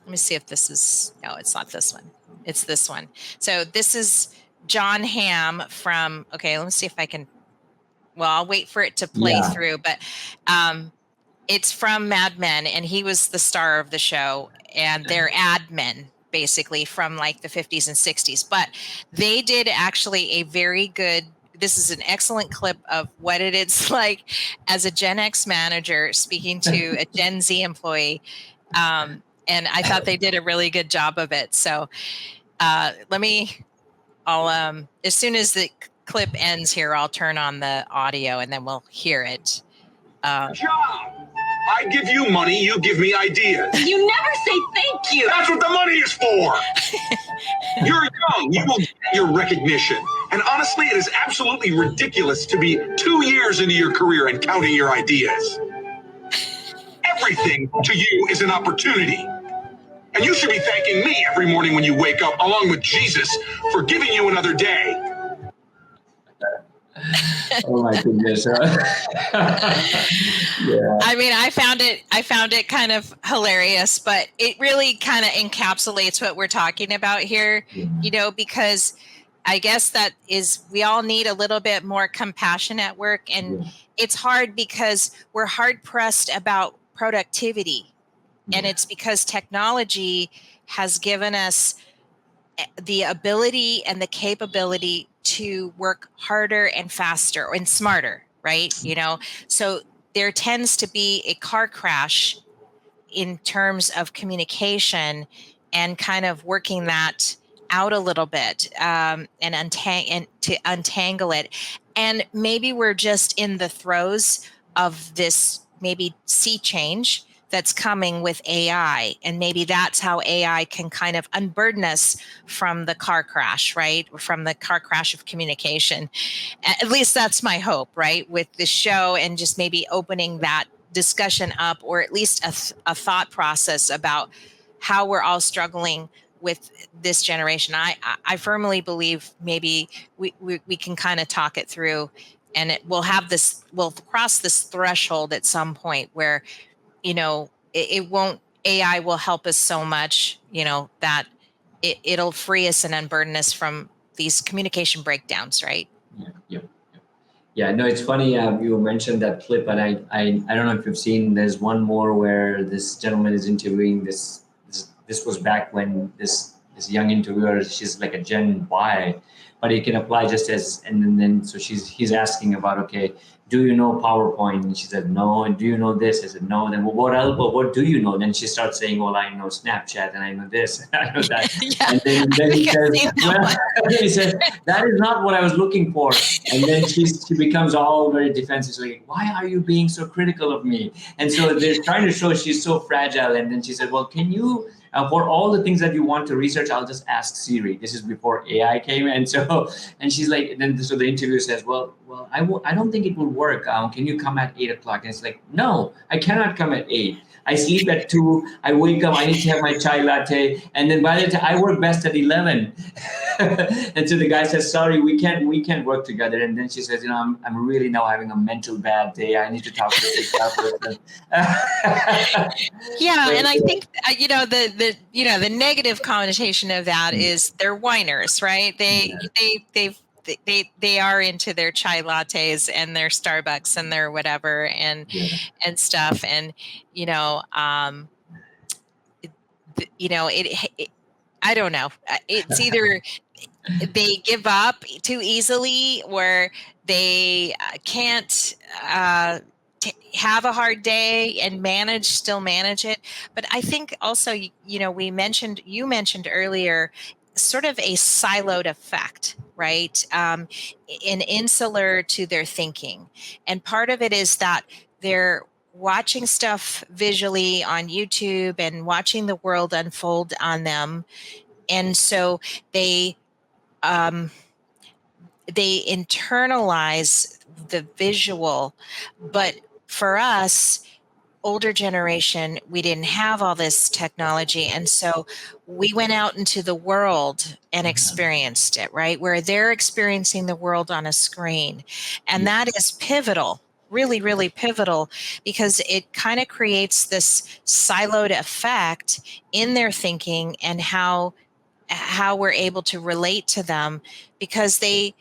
me see if this is, no, it's not this one. It's this one. So this is John Hamm from, okay, let me see if I can, well, I'll wait for it to play through, but it's from Mad Men, and he was the star of the show, and they're admin basically from like the 50s and 60s. But they did actually a very good, this is an excellent clip of what it is like as a Gen X manager speaking to a Gen Z employee. And I thought they did a really good job of it. So I'll as soon as the clip ends here, I'll turn on the audio and then we'll hear it.
Job. I give you money, you give me ideas.
You never say thank you.
That's what the money is for. You're young, you will get your recognition. And honestly, it is absolutely ridiculous to be 2 years into your career and counting your ideas. Everything to you is an opportunity. And you should be thanking me every morning when you wake up, along with Jesus, for giving you another day.
Oh my goodness. Yeah.
I mean, I found it kind of hilarious, but it really kind of encapsulates what we're talking about here, because I guess that is, we all need a little bit more compassion at work. And it's hard because we're hard pressed about productivity. And it's because technology has given us the ability and the capability to work harder and faster and smarter, right? So there tends to be a car crash in terms of communication and kind of working that out a little bit, and to untangle it. And maybe we're just in the throes of this maybe sea change that's coming with AI. And maybe that's how AI can kind of unburden us from the car crash, right? From the car crash of communication. At least that's my hope, right? With this show, and just maybe opening that discussion up, or at least a thought process about how we're all struggling with this generation. I firmly believe maybe we can kind of talk it through, and we'll cross this threshold at some point where, it won't, AI will help us so much, that it'll free us and unburden us from these communication breakdowns, right?
Yeah, no, it's funny. You mentioned that clip, and I don't know if you've seen. There's one more where this gentleman is interviewing this. This was back when this young interviewer. She's like a Gen Y, but it can apply just as. And then so he's asking about, okay, do you know PowerPoint? And she said no. And do you know this? I said no. Then well, what else? What do you know? Then she starts saying, well, I know Snapchat, and I know this, and I know that.
Yeah,
and then he says, well, he said, that is not what I was looking for. And then she becomes all very defensive, like, why are you being so critical of me? And so they're trying to show she's so fragile. And then she said, well, can you, for all the things that you want to research, I'll just ask Siri. This is before AI came. And so, and she's like, so the interviewer says, well, I don't think it will work. Can you come at 8 o'clock? And it's like, no, I cannot come at 8. I sleep at 2. I wake up. I need to have my chai latte, and then by the time I work best at 11. And so the guy says, "Sorry, we can't work together." And then she says, I'm really now having a mental bad day. I need to talk to the person.
Yeah, and I think the negative connotation of that is they're whiners, right? They are into their chai lattes and their Starbucks and their whatever and stuff, and I don't know. It's either they give up too easily, or they can't have a hard day and still manage it. But I think also, you mentioned earlier, sort of a siloed effect, right? An insular to their thinking. And part of it is that they're watching stuff visually on YouTube and watching the world unfold on them. And so they internalize the visual. But for us, older generation, we didn't have all this technology. And so we went out into the world and experienced it, right? Where they're experiencing the world on a screen. And that is pivotal, really, really pivotal, because it kind of creates this siloed effect in their thinking and how we're able to relate to them, because they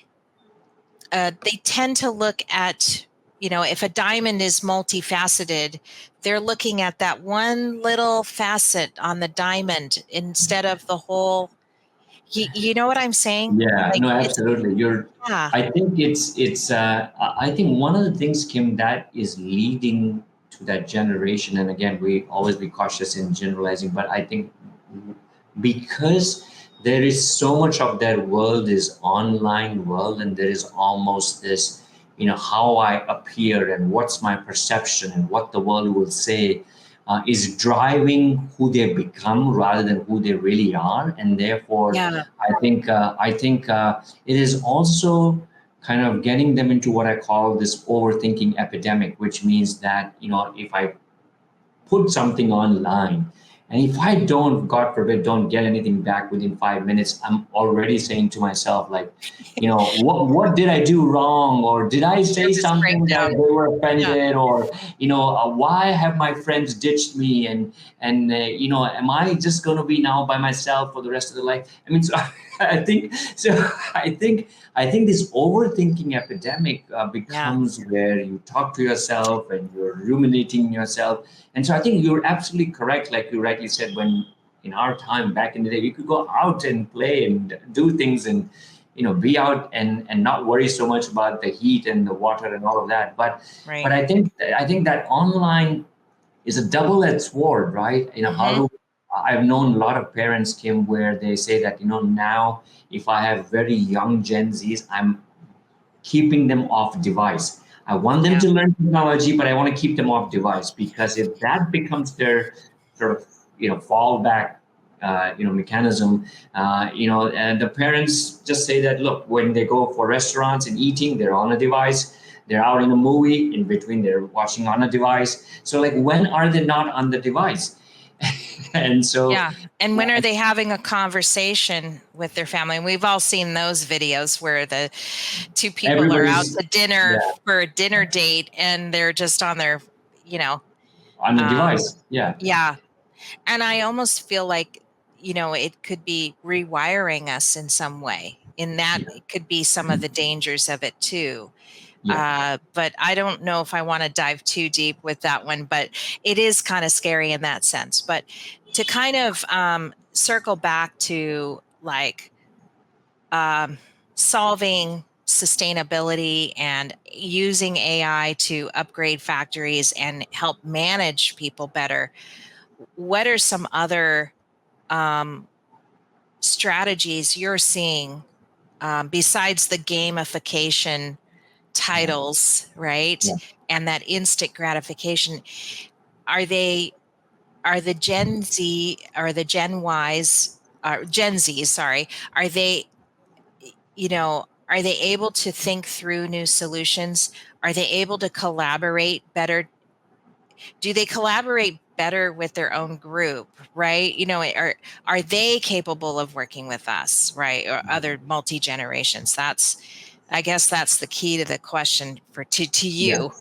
tend to look at, if a diamond is multifaceted, they're looking at that one little facet on the diamond instead of the whole. You know what I'm saying?
Yeah, no, absolutely. I think I think one of the things, Kim, that is leading to that generation, and again, we always be cautious in generalizing, but I think because there is so much of their world is online world, and there is almost this, how I appear and what's my perception and what the world will say is driving who they become rather than who they really are. And therefore, I think it is also kind of getting them into what I call this overthinking epidemic, which means that, if I put something online, and if I don't, God forbid, don't get anything back within 5 minutes, I'm already saying to myself, like, what did I do wrong? Or did I say something that they were offended? Or, why have my friends ditched me? And am I just going to be now by myself for the rest of the life? I mean, so I think this overthinking epidemic becomes where you talk to yourself and you're ruminating yourself. And so I think you're absolutely correct. Like you rightly said, when in our time back in the day, we could go out and play and do things. And be out and not worry so much about the heat and the water and all of that. But
Right.
I think that online is a double-edged sword, right? I've known a lot of parents, Kim, where they say that, now if I have very young Gen Zs, I'm keeping them off device. I want them to learn technology, but I want to keep them off device, because if that becomes their sort of, fallback, mechanism, and the parents just say that, look, when they go for restaurants and eating, they're on a device. They're out in a movie, in between they're watching on a device. So like, when are they not on the device? And so,
and when are they having a conversation with their family? And we've all seen those videos where the two people are out to dinner for a dinner date, and they're just on their,
on the device.
Yeah. And I almost feel like, it could be rewiring us in some way. In that, it could be some of the dangers of it too. But I don't know if I want to dive too deep with that one, but it is kind of scary in that sense. But to kind of circle back to like solving sustainability and using AI to upgrade factories and help manage people better, what are some other strategies you're seeing besides the gamification titles, right? And that instant gratification? Are the Gen Z or the Gen Ys, Gen Z, sorry, are they able to think through new solutions? Are they able to collaborate better? Do they collaborate better with their own group, right? Are they capable of working with us, right? Or other multi-generations? I guess that's the key to the question to you.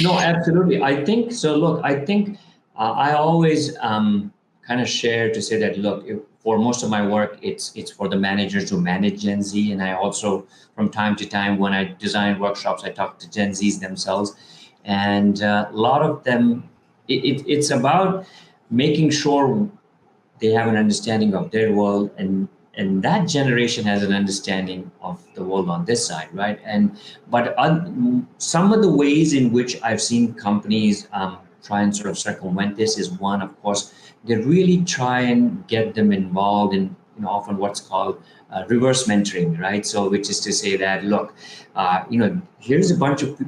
No, absolutely. I think so. Look, I think I always kind of share to say that, look, for most of my work, it's for the managers who manage Gen Z. And I also, from time to time, when I design workshops, I talk to Gen Zs themselves. And a lot of them, it's about making sure they have an understanding of their world, and that generation has an understanding of the world on this side, right? But some of the ways in which I've seen companies try and sort of circumvent this is, one, of course, they really try and get them involved in often what's called reverse mentoring, right? So, which is to say that, look, here's a bunch of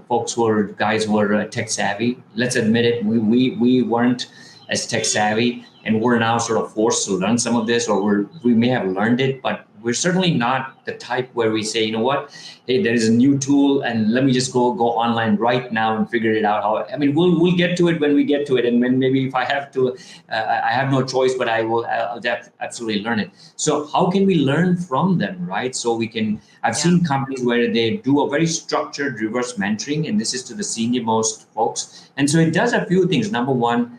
folks guys who are tech savvy. Let's admit it, we weren't as tech savvy, and we're now sort of forced to learn some of this, or we may have learned it, but we're certainly not the type where we say, what, hey, there is a new tool and let me just go online right now and figure it out. We'll get to it when we get to it, and when maybe if I have to, I have no choice, but I'll absolutely learn it. So how can we learn from them, right? So I've seen companies where they do a very structured reverse mentoring, and this is to the senior most folks. And so it does a few things. Number one,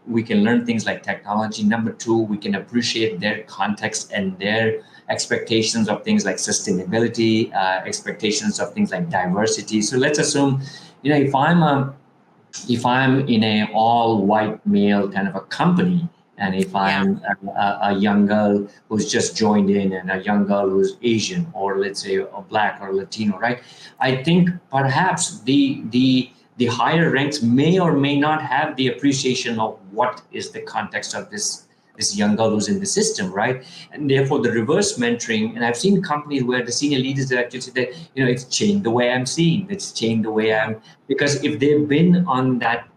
we can learn things like technology. Number two, we can appreciate their context and their expectations of things like sustainability, expectations of things like diversity. So let's assume, if I'm in a all white male kind of a company, and if I'm a young girl who's just joined in, and a young girl who's Asian, or let's say a Black or Latino, right? I think perhaps the higher ranks may or may not have the appreciation of what is the context of this young girl who's in the system, right? And therefore the reverse mentoring, and I've seen companies where the senior leaders actually say that, it's changed the way I'm seeing, it's changed the way because if they've been on that,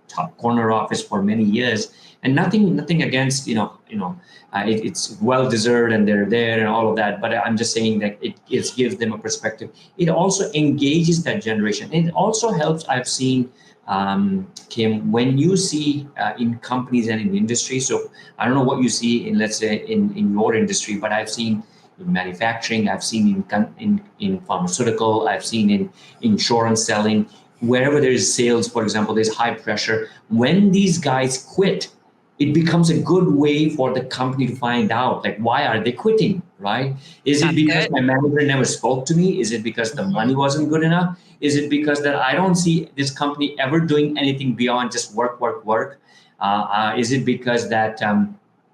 top corner office for many years, and nothing against, it's well-deserved and they're there and all of that, but I'm just saying that it gives them a perspective. It also engages that generation. It also helps, I've seen, Kim, when you see in companies and in industry, so I don't know what you see in, let's say, in your industry, but I've seen in manufacturing, I've seen in pharmaceutical, I've seen in insurance selling, wherever there is sales, for example, there's high pressure. When these guys quit, it becomes a good way for the company to find out, like, why are they quitting, right? Is it because my manager never spoke to me? Is it because the money wasn't good enough? Is it because that I don't see this company ever doing anything beyond just work? Is it because that,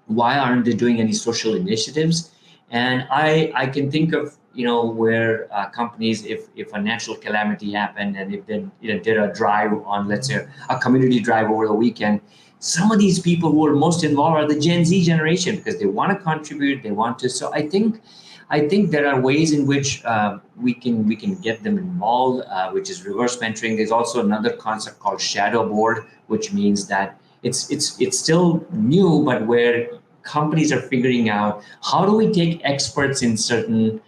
why aren't they doing any social initiatives? And I can think of, where companies, if a natural calamity happened and if they did a drive on, let's say, a community drive over the weekend, some of these people who are most involved are the Gen Z generation because they want to contribute, they want to. So I think there are ways in which we can get them involved, which is reverse mentoring. There's also another concept called shadow board, which means that it's still new, but where companies are figuring out how do we take experts in certain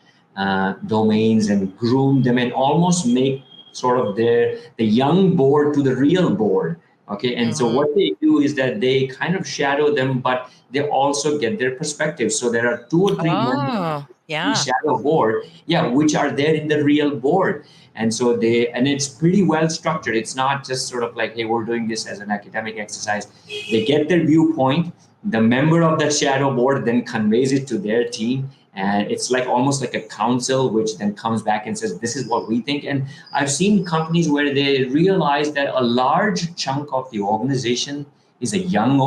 domains and groom them and almost make sort of the young board to the real board. Okay, and so what they do is that they kind of shadow them, but they also get their perspective. So there are 2 or 3 members
Oh, yeah.
shadow board, yeah, which are there in the real board. And so it's pretty well structured. It's not just sort of like, hey, we're doing this as an academic exercise. They get their viewpoint. The member of that shadow board then conveys it to their team. And it's like almost like a council, which then comes back and says, this is what we think. And I've seen companies where they realize that a large chunk of the organization is a young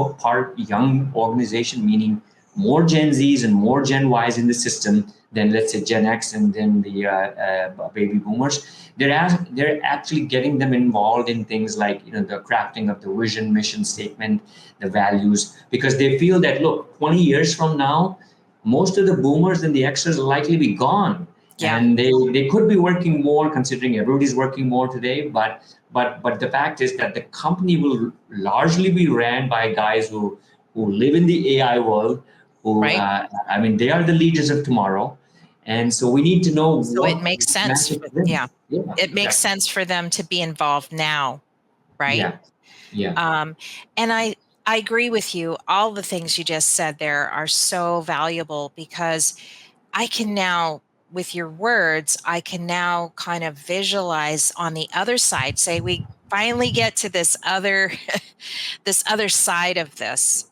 organization, meaning more Gen Zs and more Gen Ys in the system than, let's say, Gen X and then the baby boomers. They're actually getting them involved in things like the crafting of the vision, mission statement, the values, because they feel that, look, 20 years from now, most of the boomers and the Xers will likely be gone.
Yeah.
And they could be working more, considering everybody's working more today. But the fact is that the company will largely be ran by guys who live in the AI world, who
Right.
they are the leaders of tomorrow. And so we need to know
So
what
it makes sense.
matches them.
Yeah.
Yeah,
It makes
exactly.
sense for them to be involved now, right?
Yeah.
And I agree with you. All the things you just said there are so valuable because I can now, with your words, I can now kind of visualize on the other side. Say we finally get to this other, this other side of this,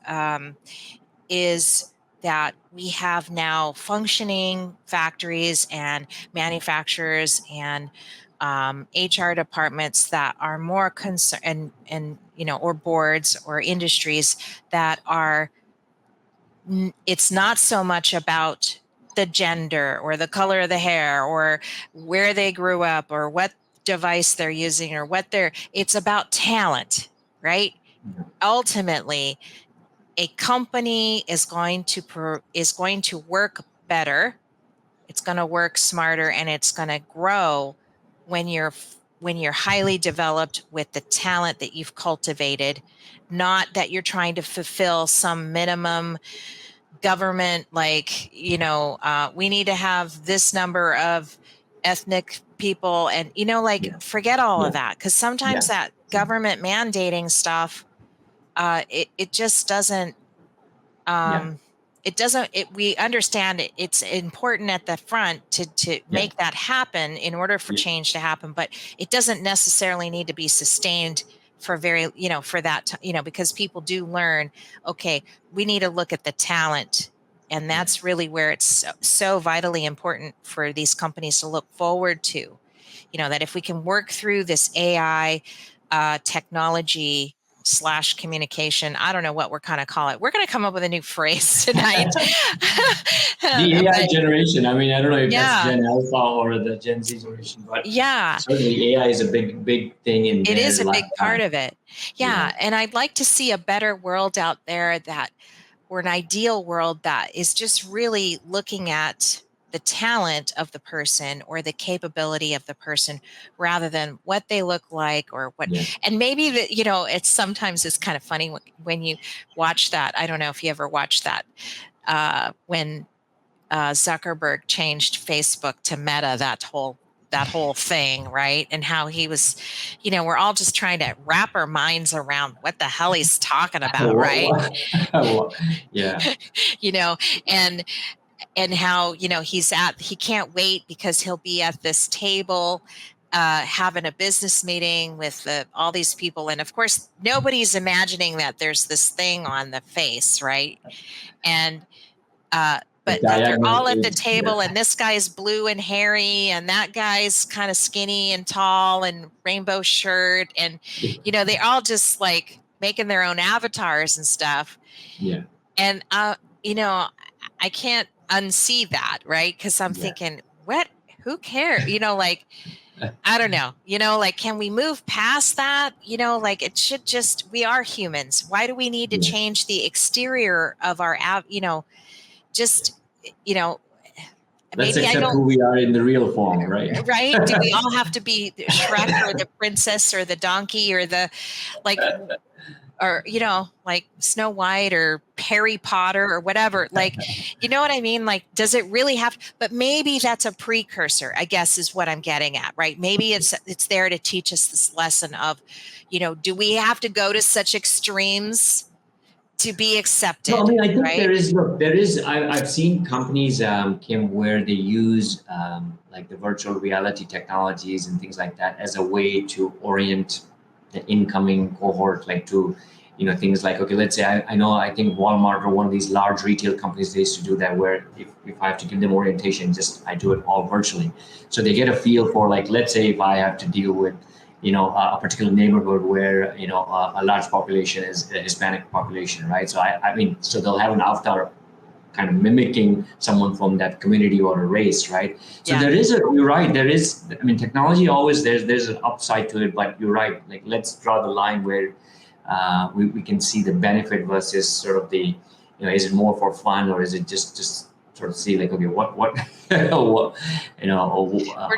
is that we have now functioning factories and manufacturers and HR departments that are more concerned, and or boards or industries that are. It's not so much about the gender or the color of the hair or where they grew up or what device they're using or what they're. It's about talent, right? Ultimately, a company is going to work better, it's going to work smarter, and it's going to grow when you're highly developed with the talent that you've cultivated, not that you're trying to fulfill some minimum government, like we need to have this number of ethnic people, and
Yeah.
forget all
Yeah.
of that, because sometimes
Yeah.
that government mandating stuff, it just doesn't.
Yeah.
It doesn't. We understand it's important at the front to
Yeah.
make that happen in order for
Yeah.
change to happen, but it doesn't necessarily need to be sustained for for that because people do learn. Okay, we need to look at the talent, and that's really where it's so vitally important for these companies to look forward to. That if we can work through this AI technology / communication. I don't know what we're kind of call it. We're going to come up with a new phrase tonight.
The AI
But
generation. I don't know if that's
yeah,
Gen Alpha or the Gen Z generation, but
yeah,
certainly AI is a big thing in
it is
their
a big part
lifetime.
of it.
Yeah.
Yeah. And I'd like to see a better world out there, or an ideal world that is just really looking at the talent of the person or the capability of the person rather than what they look like or what.
Yeah.
And maybe that it's sometimes it's kind of funny when you watch that. I don't know if you ever watched that, when Zuckerberg changed Facebook to Meta, that whole thing, right? And how he was, we're all just trying to wrap our minds around what the hell he's talking about, right?
Yeah.
you know and how he can't wait because he'll be at this table having a business meeting with all these people, and of course nobody's imagining that there's this thing on the face, right? And
The
but that they're
diagonal
all at the
is,
table, and this guy's blue and hairy, and that guy's kind of skinny and tall and rainbow shirt, and they're all just like making their own avatars and stuff.
yeah.
And I can't unsee that, right? Because I'm
Yeah.
thinking, what? Who cares? Like, I don't know. Like, can we move past that? Like, it should just. We are humans. Why do we need to
Yeah.
change the exterior of our just
Let's
maybe I
accept
don't.
who we are in the real form, right?
Right? Do we all have to be Shrek or the princess or the donkey or the like, or like Snow White or Harry Potter or whatever? Like, you know what I mean? Like, does it really have? But maybe that's a precursor, I guess, is what I'm getting at, right? Maybe it's there to teach us this lesson of, do we have to go to such extremes to be accepted?
No, I mean, I think
right?
there is. I've seen companies, Kim, where they use like the virtual reality technologies and things like that as a way to orient the incoming cohort, like to, things like, okay, let's say I think Walmart or one of these large retail companies, they used to do that, where if I have to give them orientation, I do it all virtually. So they get a feel for, like, let's say if I have to deal with a particular neighborhood where a large population is a Hispanic population, right? So I mean, so they'll have an avatar kind of mimicking someone from that community or a race, right? So
Yeah.
you're right, there is. I mean, technology always, there's an upside to it, but you're right. Like, let's draw the line where we can see the benefit versus sort of the, is it more for fun, or is it just sort of see, like, okay, what what
We're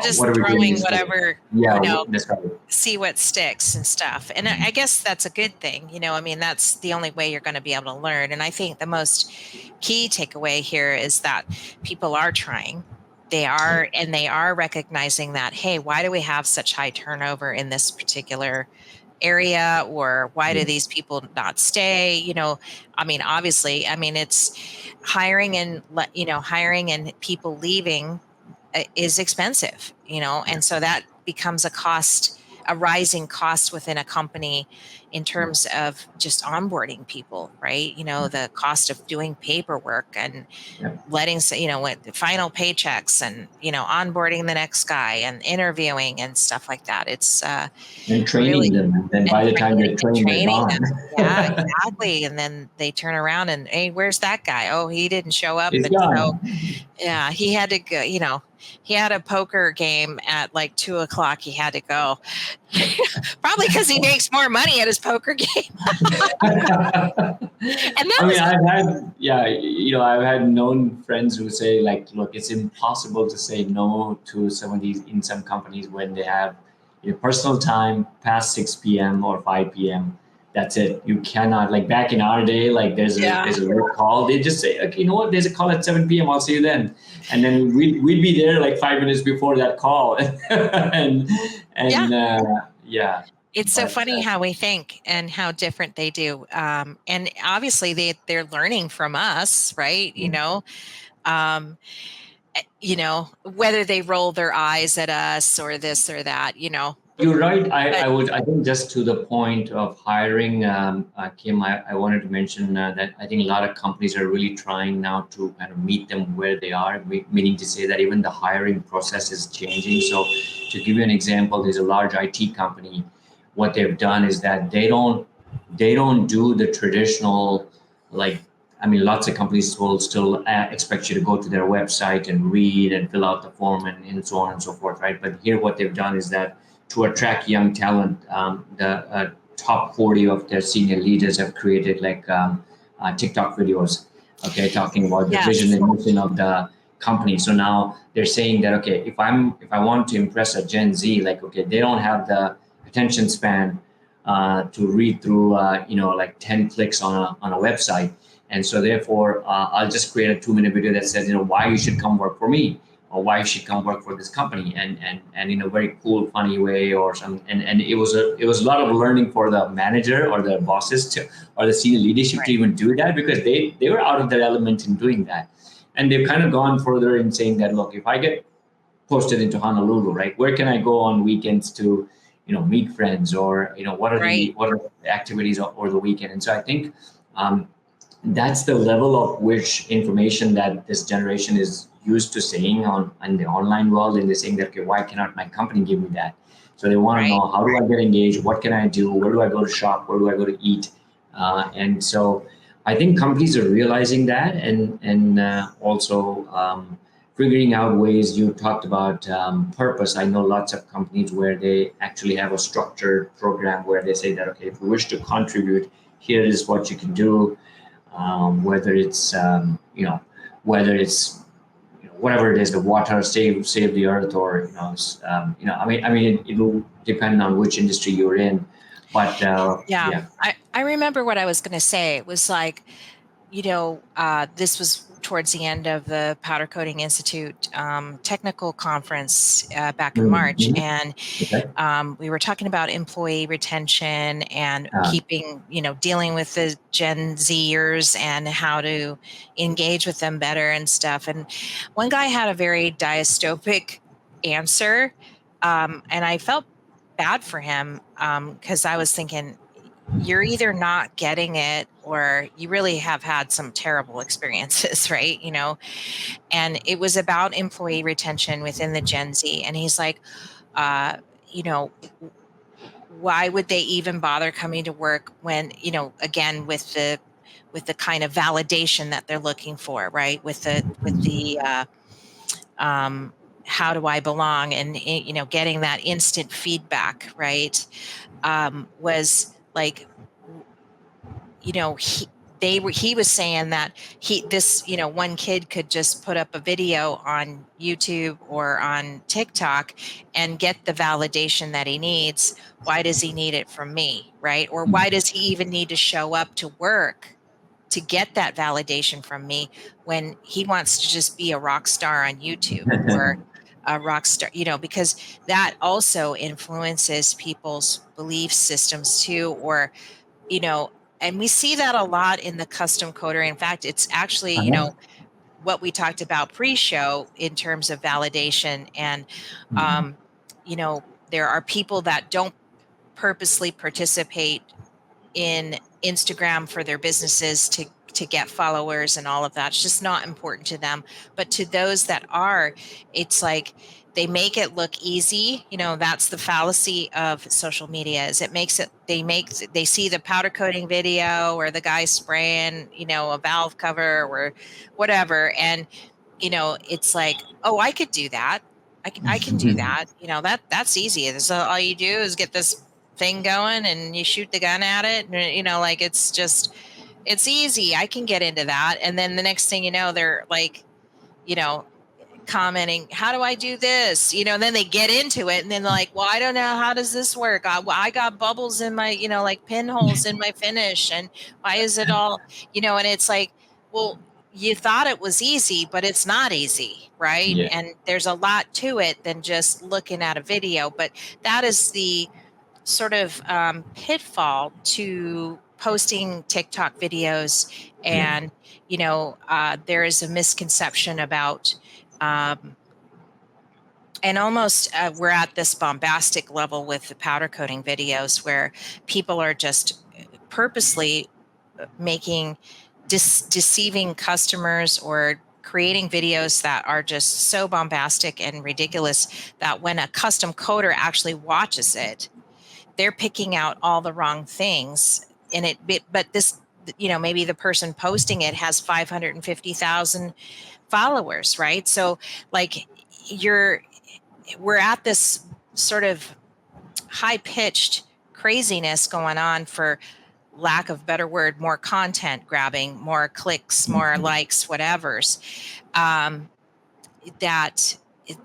just
what are we doing
throwing
this for?
whatever,
Yeah, that's right.
see what sticks and stuff. And I guess that's a good thing. I mean, that's the only way you're going to be able to learn. And I think the most key takeaway here is that people are trying. They are recognizing that, hey, why do we have such high turnover in this particular area, or why do these people not stay? I mean, obviously, it's hiring and people leaving is expensive, and so that becomes a rising cost within a company in terms of just onboarding people, right? The cost of doing paperwork and letting, with the final paychecks and, onboarding the next guy and interviewing and stuff like that. It's
and training
really,
them, and then by the time they're trained, they're gone.
Yeah, exactly. And then they turn around and, hey, where's that guy? Oh, he didn't show up.
It's
And
gone.
so, yeah, he had to go, he had a poker game at like 2:00. He had to go. Probably because he makes more money at his poker game. And that
I mean, I've had known friends who say, like, look, it's impossible to say no to some of these in some companies when they have personal time past 6 p.m. or 5 p.m. That's it. You cannot, like back in our day, like there's a late call. They just say, okay, you know what? There's a call at 7 p.m. I'll see you then. And then we'd be there like 5 minutes before that call.
It's so funny how we think and how different they do. And obviously they're learning from us, right? Whether they roll their eyes at us or this or that,
You're right. I think just to the point of hiring, Kim, I wanted to mention that I think a lot of companies are really trying now to kind of meet them where they are, meaning to say that even the hiring process is changing. So to give you an example, there's a large IT company. What they've done is that they don't do the traditional, like, I mean, lots of companies will still expect you to go to their website and read and fill out the form and so on and so forth, right? But here what they've done is that to attract young talent, the top 40 of their senior leaders have created like TikTok videos, okay, talking about the vision and mission of the company. So now they're saying that, okay, if I want to impress a Gen Z, like, okay, they don't have the attention span to read through, like 10 clicks on a website. And so therefore, I'll just create a 2-minute video that says, why you should come work for me, or why you should come work for this company, and in a very cool, funny way, or some. And it was a lot of learning for the manager or the bosses or the senior leadership to even do that, because they were out of their element in doing that. And they've kind of gone further in saying that, look, if I get posted into Honolulu, right, where can I go on weekends to, meet friends, or what are the activities over the weekend? And so I think that's the level of which information that this generation is used to saying in the online world, and they're saying that, okay, why cannot my company give me that? So they want to know, how do I get engaged? What can I do? Where do I go to shop? Where do I go to eat? And so I think companies are realizing that, and also figuring out ways. You talked about purpose. I know lots of companies where they actually have a structured program where they say that, okay, if you wish to contribute, here is what you can do. Whether it's whether it's whatever it is, the water, save the earth, or I mean, it'll depend on which industry you're in, but
Yeah,
yeah.
I remember what I was going to say. It was like, this was towards the end of the Powder Coating Institute technical conference back in March,
Mhm.
and
Okay.
we were talking about employee retention and
Uh,
keeping, dealing with the Gen Zers and how to engage with them better and stuff. And one guy had a very dystopic answer, and I felt bad for him because I was thinking, you're either not getting it or you really have had some terrible experiences, right? And it was about employee retention within the Gen Z. And he's like, uh, you know, why would they even bother coming to work when, again, with the kind of validation that they're looking for, right? With the um, how do I belong, and getting that instant feedback, right? Was like, he was saying that one kid could just put up a video on YouTube or on TikTok and get the validation that he needs. Why does he need it from me, right? Or why does he even need to show up to work to get that validation from me when he wants to just be a rock star on YouTube or a rock star, because that also influences people's belief systems too, or you know, and we see that a lot in the custom coder. In fact, it's actually,
uh-huh.
what we talked about pre-show in terms of validation. And,
Mhm.
um, there are people that don't purposely participate in Instagram for their businesses to get followers and all of that. It's just not important to them. But to those that are, it's like they make it look easy. That's the fallacy of social media, is it makes it they see the powder coating video or the guy spraying, a valve cover or whatever. And, it's like, oh, I could do that. I can do that. That's easy. So all you do is get this thing going and you shoot the gun at it, and like, it's easy. I can get into that. And then the next thing you know, they're like, you know commenting, how do I do this, and then they get into it, and then they're like, well, I don't know, how does this work? I got bubbles in my, like pinholes in my finish, and why is it all, and it's like, well, you thought it was easy, but it's not easy, right?
Yeah.
And there's a lot to it than just looking at a video. But that is the sort of pitfall to posting TikTok videos.
Yeah.
And, there is a misconception about, um, and almost we're at this bombastic level with the powder coating videos where people are just purposely making deceiving customers or creating videos that are just so bombastic and ridiculous that when a custom coder actually watches it, they're picking out all the wrong things in it. But this, maybe the person posting it has 550,000 followers, right? So like, we're at this sort of high pitched craziness going on, for lack of better word, more content grabbing, more clicks, more likes, whatever's, that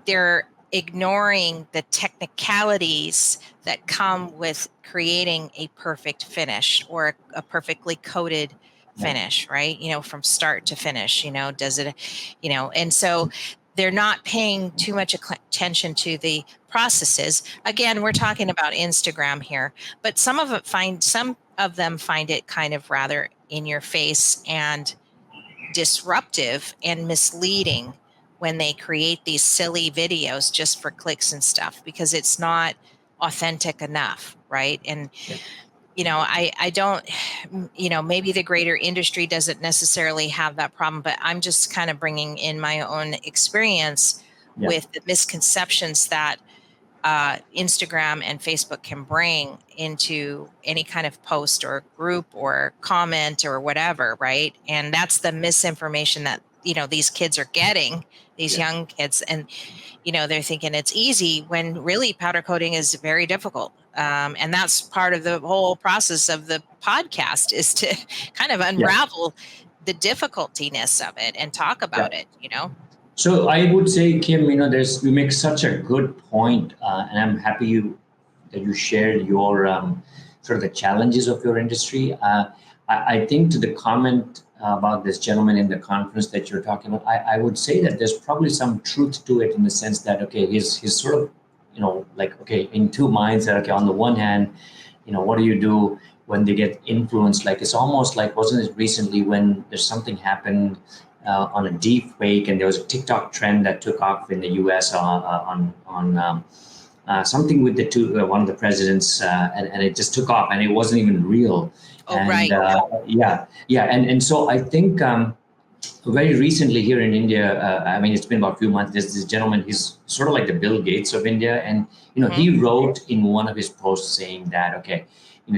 they're ignoring the technicalities that come with creating a perfect finish or a perfectly coated finish, right? From start to finish, does it, and so they're not paying too much attention to the processes. Again, we're talking about Instagram here, but some of them find it kind of rather in your face and disruptive and misleading when they create these silly videos just for clicks and stuff, because it's not authentic enough, right? And
Yeah.
I don't, maybe the greater industry doesn't necessarily have that problem, but I'm just kind of bringing in my own experience
Yeah.
with the misconceptions that Instagram and Facebook can bring into any kind of post or group or comment or whatever, right? And that's the misinformation that, these kids are getting, these young kids, and, they're thinking it's easy when really powder coating is very difficult. And that's part of the whole process of the podcast, is to kind of unravel the difficultiness of it and talk about it,
So I would say, Kim, you make such a good point, and I'm happy that you shared your sort of the challenges of your industry. I think to the comment about this gentleman in the conference that you're talking about, I would say that there's probably some truth to it, in the sense that, okay, he's sort of, like, okay, in two minds. That, okay, on the one hand, what do you do when they get influenced? Like, it's almost like, wasn't it recently when there's something happened on a deep fake, and there was a TikTok trend that took off in the U.S. on something with one of the presidents, and it just took off, and it wasn't even real.
Right.
And so I think very recently here in India, it's been about a few months. There's this gentleman. He's sort of like the Bill Gates of India, and he wrote in one of his posts saying that, okay,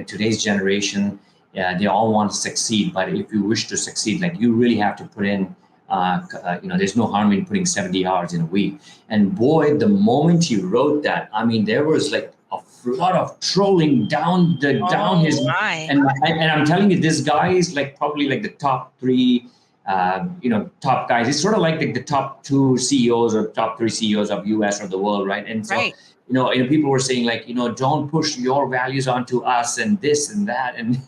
today's generation, they all want to succeed, but if you wish to succeed, like, you really have to put in, there's no harm in putting 70 hours in a week. And boy, the moment he wrote that, there was like a flood of trolling down his, and I'm telling you, this guy is like probably like the top three, top guys. It's sort of like the top two CEOs or top three CEOs of US or the world, right? And so, people were saying, like, don't push your values onto us, and this and that, and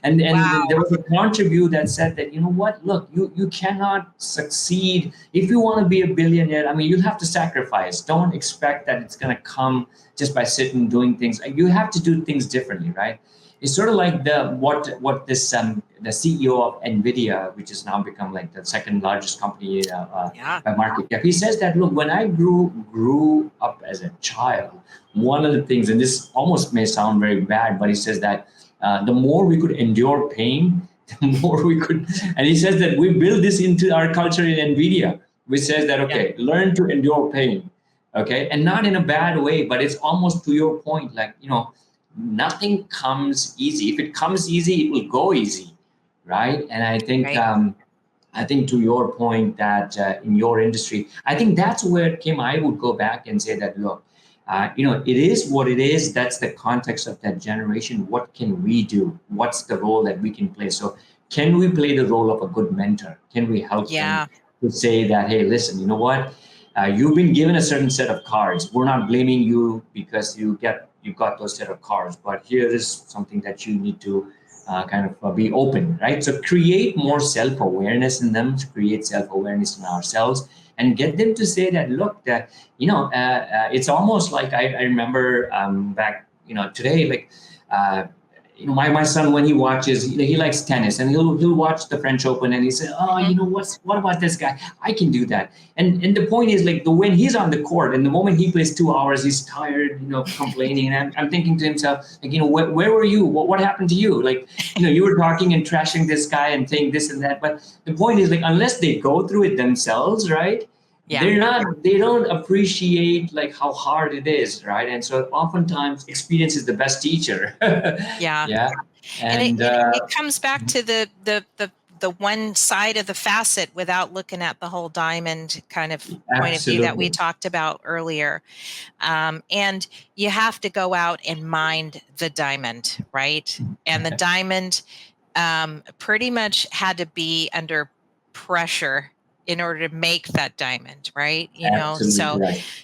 and there was a contribute that said that, what, look, you cannot succeed if you want to be a billionaire. you'll have to sacrifice. Don't expect that it's going to come just by sitting doing things. You have to do things differently, right? It's sort of like what this the CEO of NVIDIA, which has now become like the second largest company by market cap. He says that, look, when I grew up as a child, one of the things, and this almost may sound very bad, but he says that the more we could endure pain, the more we could. And he says that we build this into our culture in NVIDIA, which says that, okay, learn to endure pain, okay, and not in a bad way, but it's almost to your point, like, nothing comes easy. If it comes easy, it will go easy, right? And I think I think to your point that in your industry, I think that's where, Kim, I would go back and say that, look, it is what it is. That's the context of that generation. What can we do? What's the role that we can play? So can we play the role of a good mentor? Can we help them to say that, hey, listen, you know what? You've been given a certain set of cards. We're not blaming you because you got those set of cards, but here is something that you need to kind of be open, right? So create more self-awareness in them, create self-awareness in ourselves, and get them to say that, look, that, it's almost like I remember back, today, like, my son, when he watches, he likes tennis, and he'll watch the French Open, and he said, oh, what about this guy? I can do that. And the point is, like, when he's on the court, and the moment he plays 2 hours, he's tired, complaining. And I'm thinking to himself, like, where were you? What happened to you? Like, you were talking and trashing this guy and saying this and that. But the point is, like, unless they go through it themselves, right? They don't appreciate, like, how hard it is, right? And so oftentimes experience is the best teacher. And
it comes back to the one side of the facet without looking at the whole diamond kind of point of view that we talked about earlier. And you have to go out and mine the diamond, right? And the diamond pretty much had to be under pressure in order to make that diamond, right? So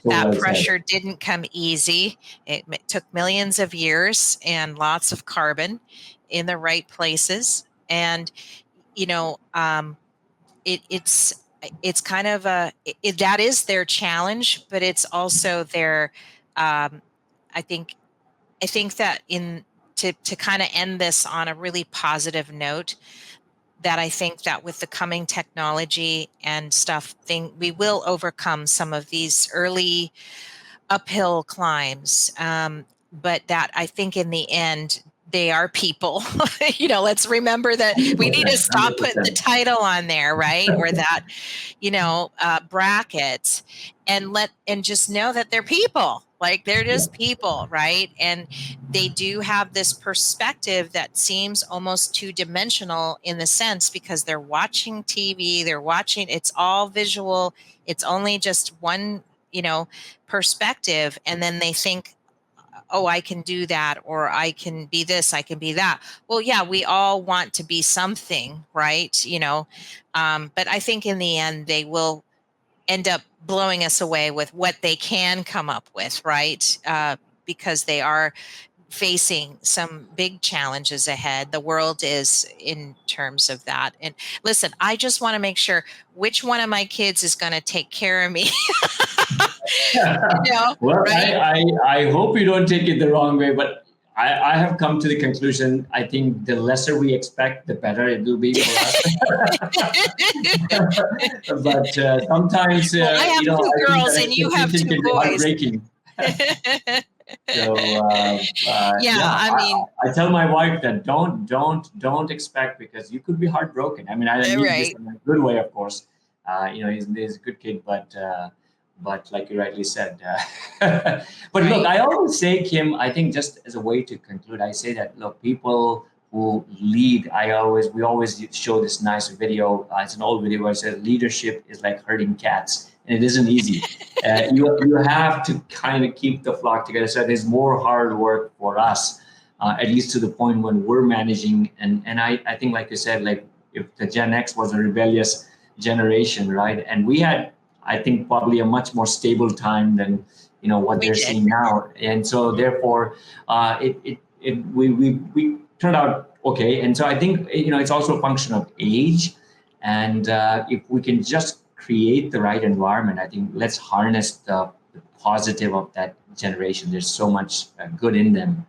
that pressure didn't come easy. It took millions of years and lots of carbon in the right places. And, it's kind of that is their challenge, but it's also their, I think that to kind of end this on a really positive note, that I think that with the coming technology and stuff, we will overcome some of these early uphill climbs. But that I think in the end, they are people. Let's remember that we need to stop putting the title on there, right? Or that, bracket, and just know that they're people. Like they're just people, right? And they do have this perspective that seems almost two-dimensional in the sense because they're watching TV, it's all visual. It's only just one, perspective. And then they think, oh, I can do that, or I can be this, I can be that. Well, yeah, we all want to be something, right? But I think in the end, they will end up blowing us away with what they can come up with, right? Because they are facing some big challenges ahead. The world is in terms of that. And listen, I just want to make sure which one of my kids is going to take care of me.
Well,
right?
I hope you don't take it the wrong way, but I have come to the conclusion, I think the lesser we expect, the better it will be for us. But sometimes,
well, I have two girls and you have two boys.
So
I mean,
I tell my wife that don't expect, because you could be heartbroken. I mean, I mean this in a good way, of course. He's a good kid, but like you rightly said, but look, I always say, Kim, I think just as a way to conclude, I say that look, people who lead, we always show this nice video. It's an old video where it says leadership is like herding cats, and it isn't easy. You have to kind of keep the flock together. So there's more hard work for us, at least to the point when we're managing. And I think, like you said, like if the Gen X was a rebellious generation, right? And we had, I think, probably a much more stable time than what they're seeing now. And so therefore, we turned out okay. And so I think it's also a function of age. And if we can just create the right environment, I think let's harness the positive of that generation. There's so much good in them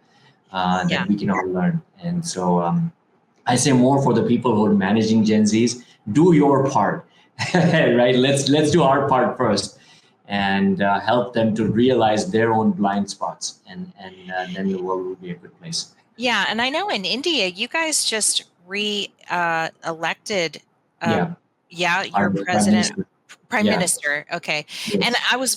that we can all learn. And so I say more for the people who are managing Gen Zs, do your part, right? Let's do our part first, and help them to realize their own blind spots, and then the world will be a good place.
Yeah, and I know in India, you guys just elected. Your president, prime minister. Okay,
yes.
And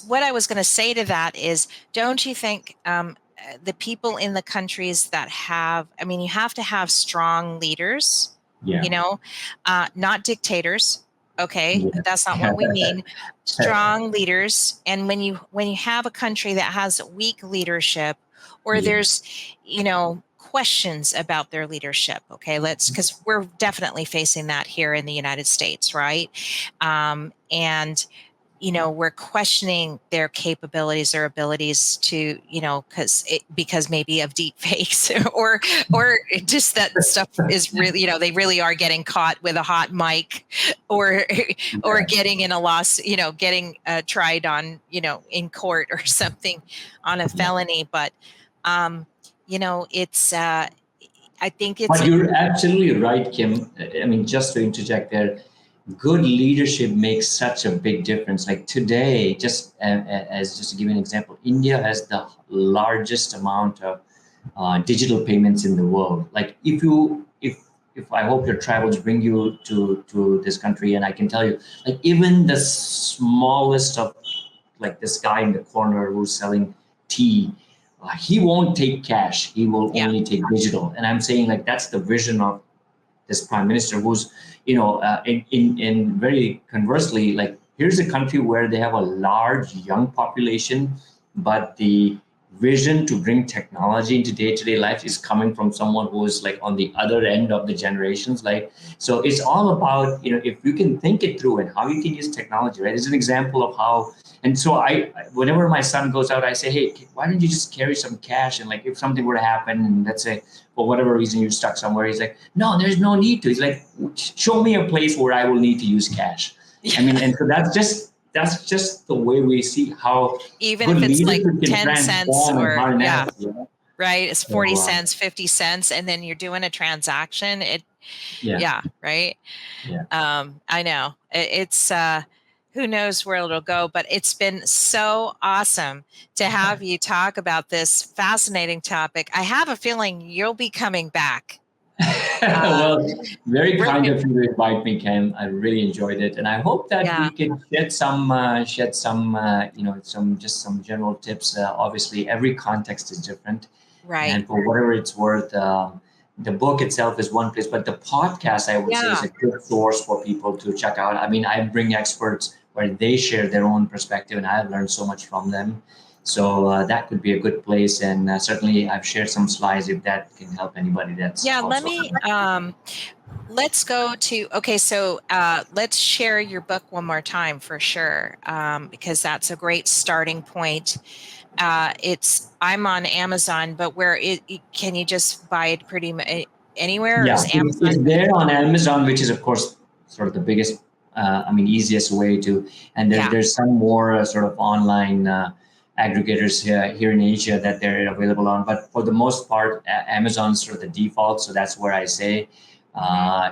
what I was going to say to that is, don't you think the people in the countries that you have to have strong leaders, not dictators. Okay, that's not what we mean. Strong leaders. And when you have a country that has weak leadership, or there's, questions about their leadership. Okay, because we're definitely facing that here in the United States, right? And we're questioning their capabilities or abilities to, because maybe of deep fakes or just that stuff is really, they really are getting caught with a hot mic or getting in a loss, getting tried on, in court or something on a felony. But, it's, I think it's.
But you're absolutely right, Kim. I mean, just to interject there, good leadership makes such a big difference. Like today, just to give you an example, India has the largest amount of digital payments in the world. Like if I hope your travels bring you to this country, and I can tell you, like even the smallest of, like this guy in the corner who's selling tea, he won't take cash. He will only take digital. And I'm saying, like, that's the vision of this prime minister, who's, in very conversely, like, here's a country where they have a large young population, but the vision to bring technology into day-to-day life is coming from someone who is like on the other end of the generations. Like, so it's all about, if you can think it through and how you can use technology, right? It's an example of how. And so whenever my son goes out, I say, hey, why don't you just carry some cash? And like, if something were to happen, and let's say for whatever reason you're stuck somewhere, he's like, no, there's no need to. He's like, show me a place where I will need to use cash. I mean, and so that's just the way we see how,
even if it's like 10 cents or right, it's 40 cents, 50 cents, and then you're doing a transaction. Right. I know it's who knows where it'll go, but it's been so awesome to have you talk about this fascinating topic. I have a feeling you'll be coming back.
Well, very kind
Really,
of you to invite me, Kim. I really enjoyed it, and I hope that
yeah,
we can shed some, some general tips. Obviously, every context is different,
right.
and for whatever it's worth, the book itself is one place, but the podcast, I would say, is
Yeah,
a good source for people to check out. I mean, I bring experts where they share their own perspective, and I've learned so much from them. So that could be a good place, and certainly I've shared some slides if that can help anybody. That's
yeah. Let
also.
me let's go to okay. So let's share your book one more time for sure, because that's a great starting point. I'm on Amazon, but can you just buy it anywhere, or
Yeah,
is Amazon?
it's there on Amazon, which is of course sort of the biggest, easiest way to. And
Yeah.
there's some more sort of online aggregators here in Asia that they're available on. But for the most part, Amazon's sort of the default. So that's where I say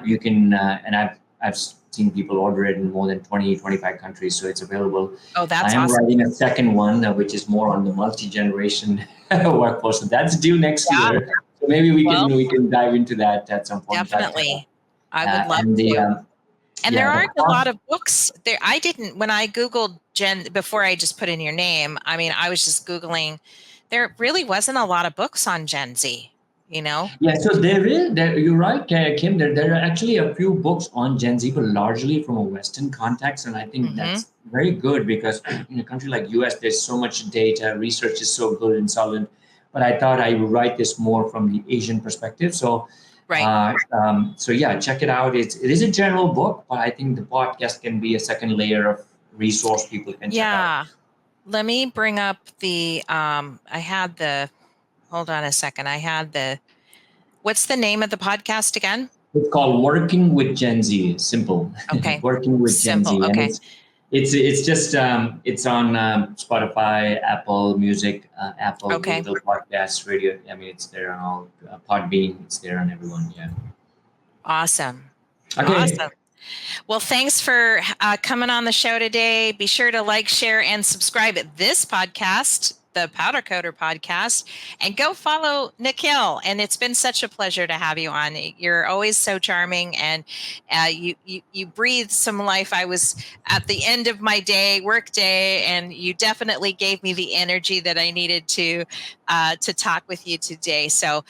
you can. And I've seen people order it in more than 25 countries, so it's available.
Oh,
I
that's
am
awesome.
writing a second one, which is more on the multi-generation workforce. So that's due next
Yeah.
year. So maybe
Well,
we can dive into that at some point.
definitely. I would love
And the
to. And there
yeah the
aren't a lot of books there. I didn't, when I Googled before I just put in your name, I mean, I was just Googling, there really wasn't a lot of books on Gen Z, you know?
yeah. So you're right, Kim. There are actually a few books on Gen Z, but largely from a Western context, and I think
Hmm.
that's very good because in a country like US, there's so much data, research is so good and solid. But I thought I would write this more from the Asian perspective. So
Right.
so yeah, check it out. It is a general book, but I think the podcast can be a second layer of resource people can check out.
Yeah. Let me bring up hold on a second. What's the name of the podcast again?
It's called Working with Gen Z. Simple.
Okay.
Working with Gen
Simple.
Z, and
Okay.
it's just it's on Spotify, Apple Music, Apple,
Okay.
Google Podcasts, Radio. I mean, it's there on all Podbean. It's there on everyone. Yeah.
Awesome.
Okay.
Awesome. Well, thanks for coming on the show today. Be sure to like, share, and subscribe at this podcast, the Powder Coater podcast, and go follow Nikhil. And it's been such a pleasure to have you on. You're always so charming, and you breathe some life. I was at the end of my work day, and you definitely gave me the energy that I needed to talk with you today. So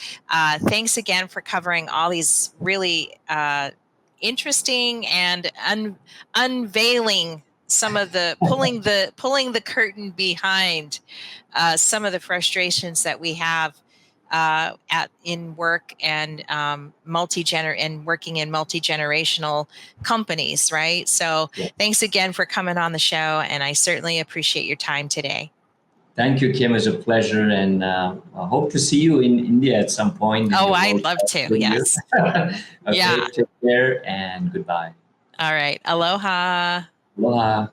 thanks again for covering all these really interesting and unveiling some of the pulling the curtain behind some of the frustrations that we have in work and working in multi-generational companies, right? So
Yeah.
thanks again for coming on the show, and I certainly appreciate your time today.
Thank you, Kim. It's a pleasure, and I hope to see you in India at some point.
Oh, I'd love to. Yes.
Okay,
Yeah.
take care and goodbye.
All right. Aloha.
Aloha.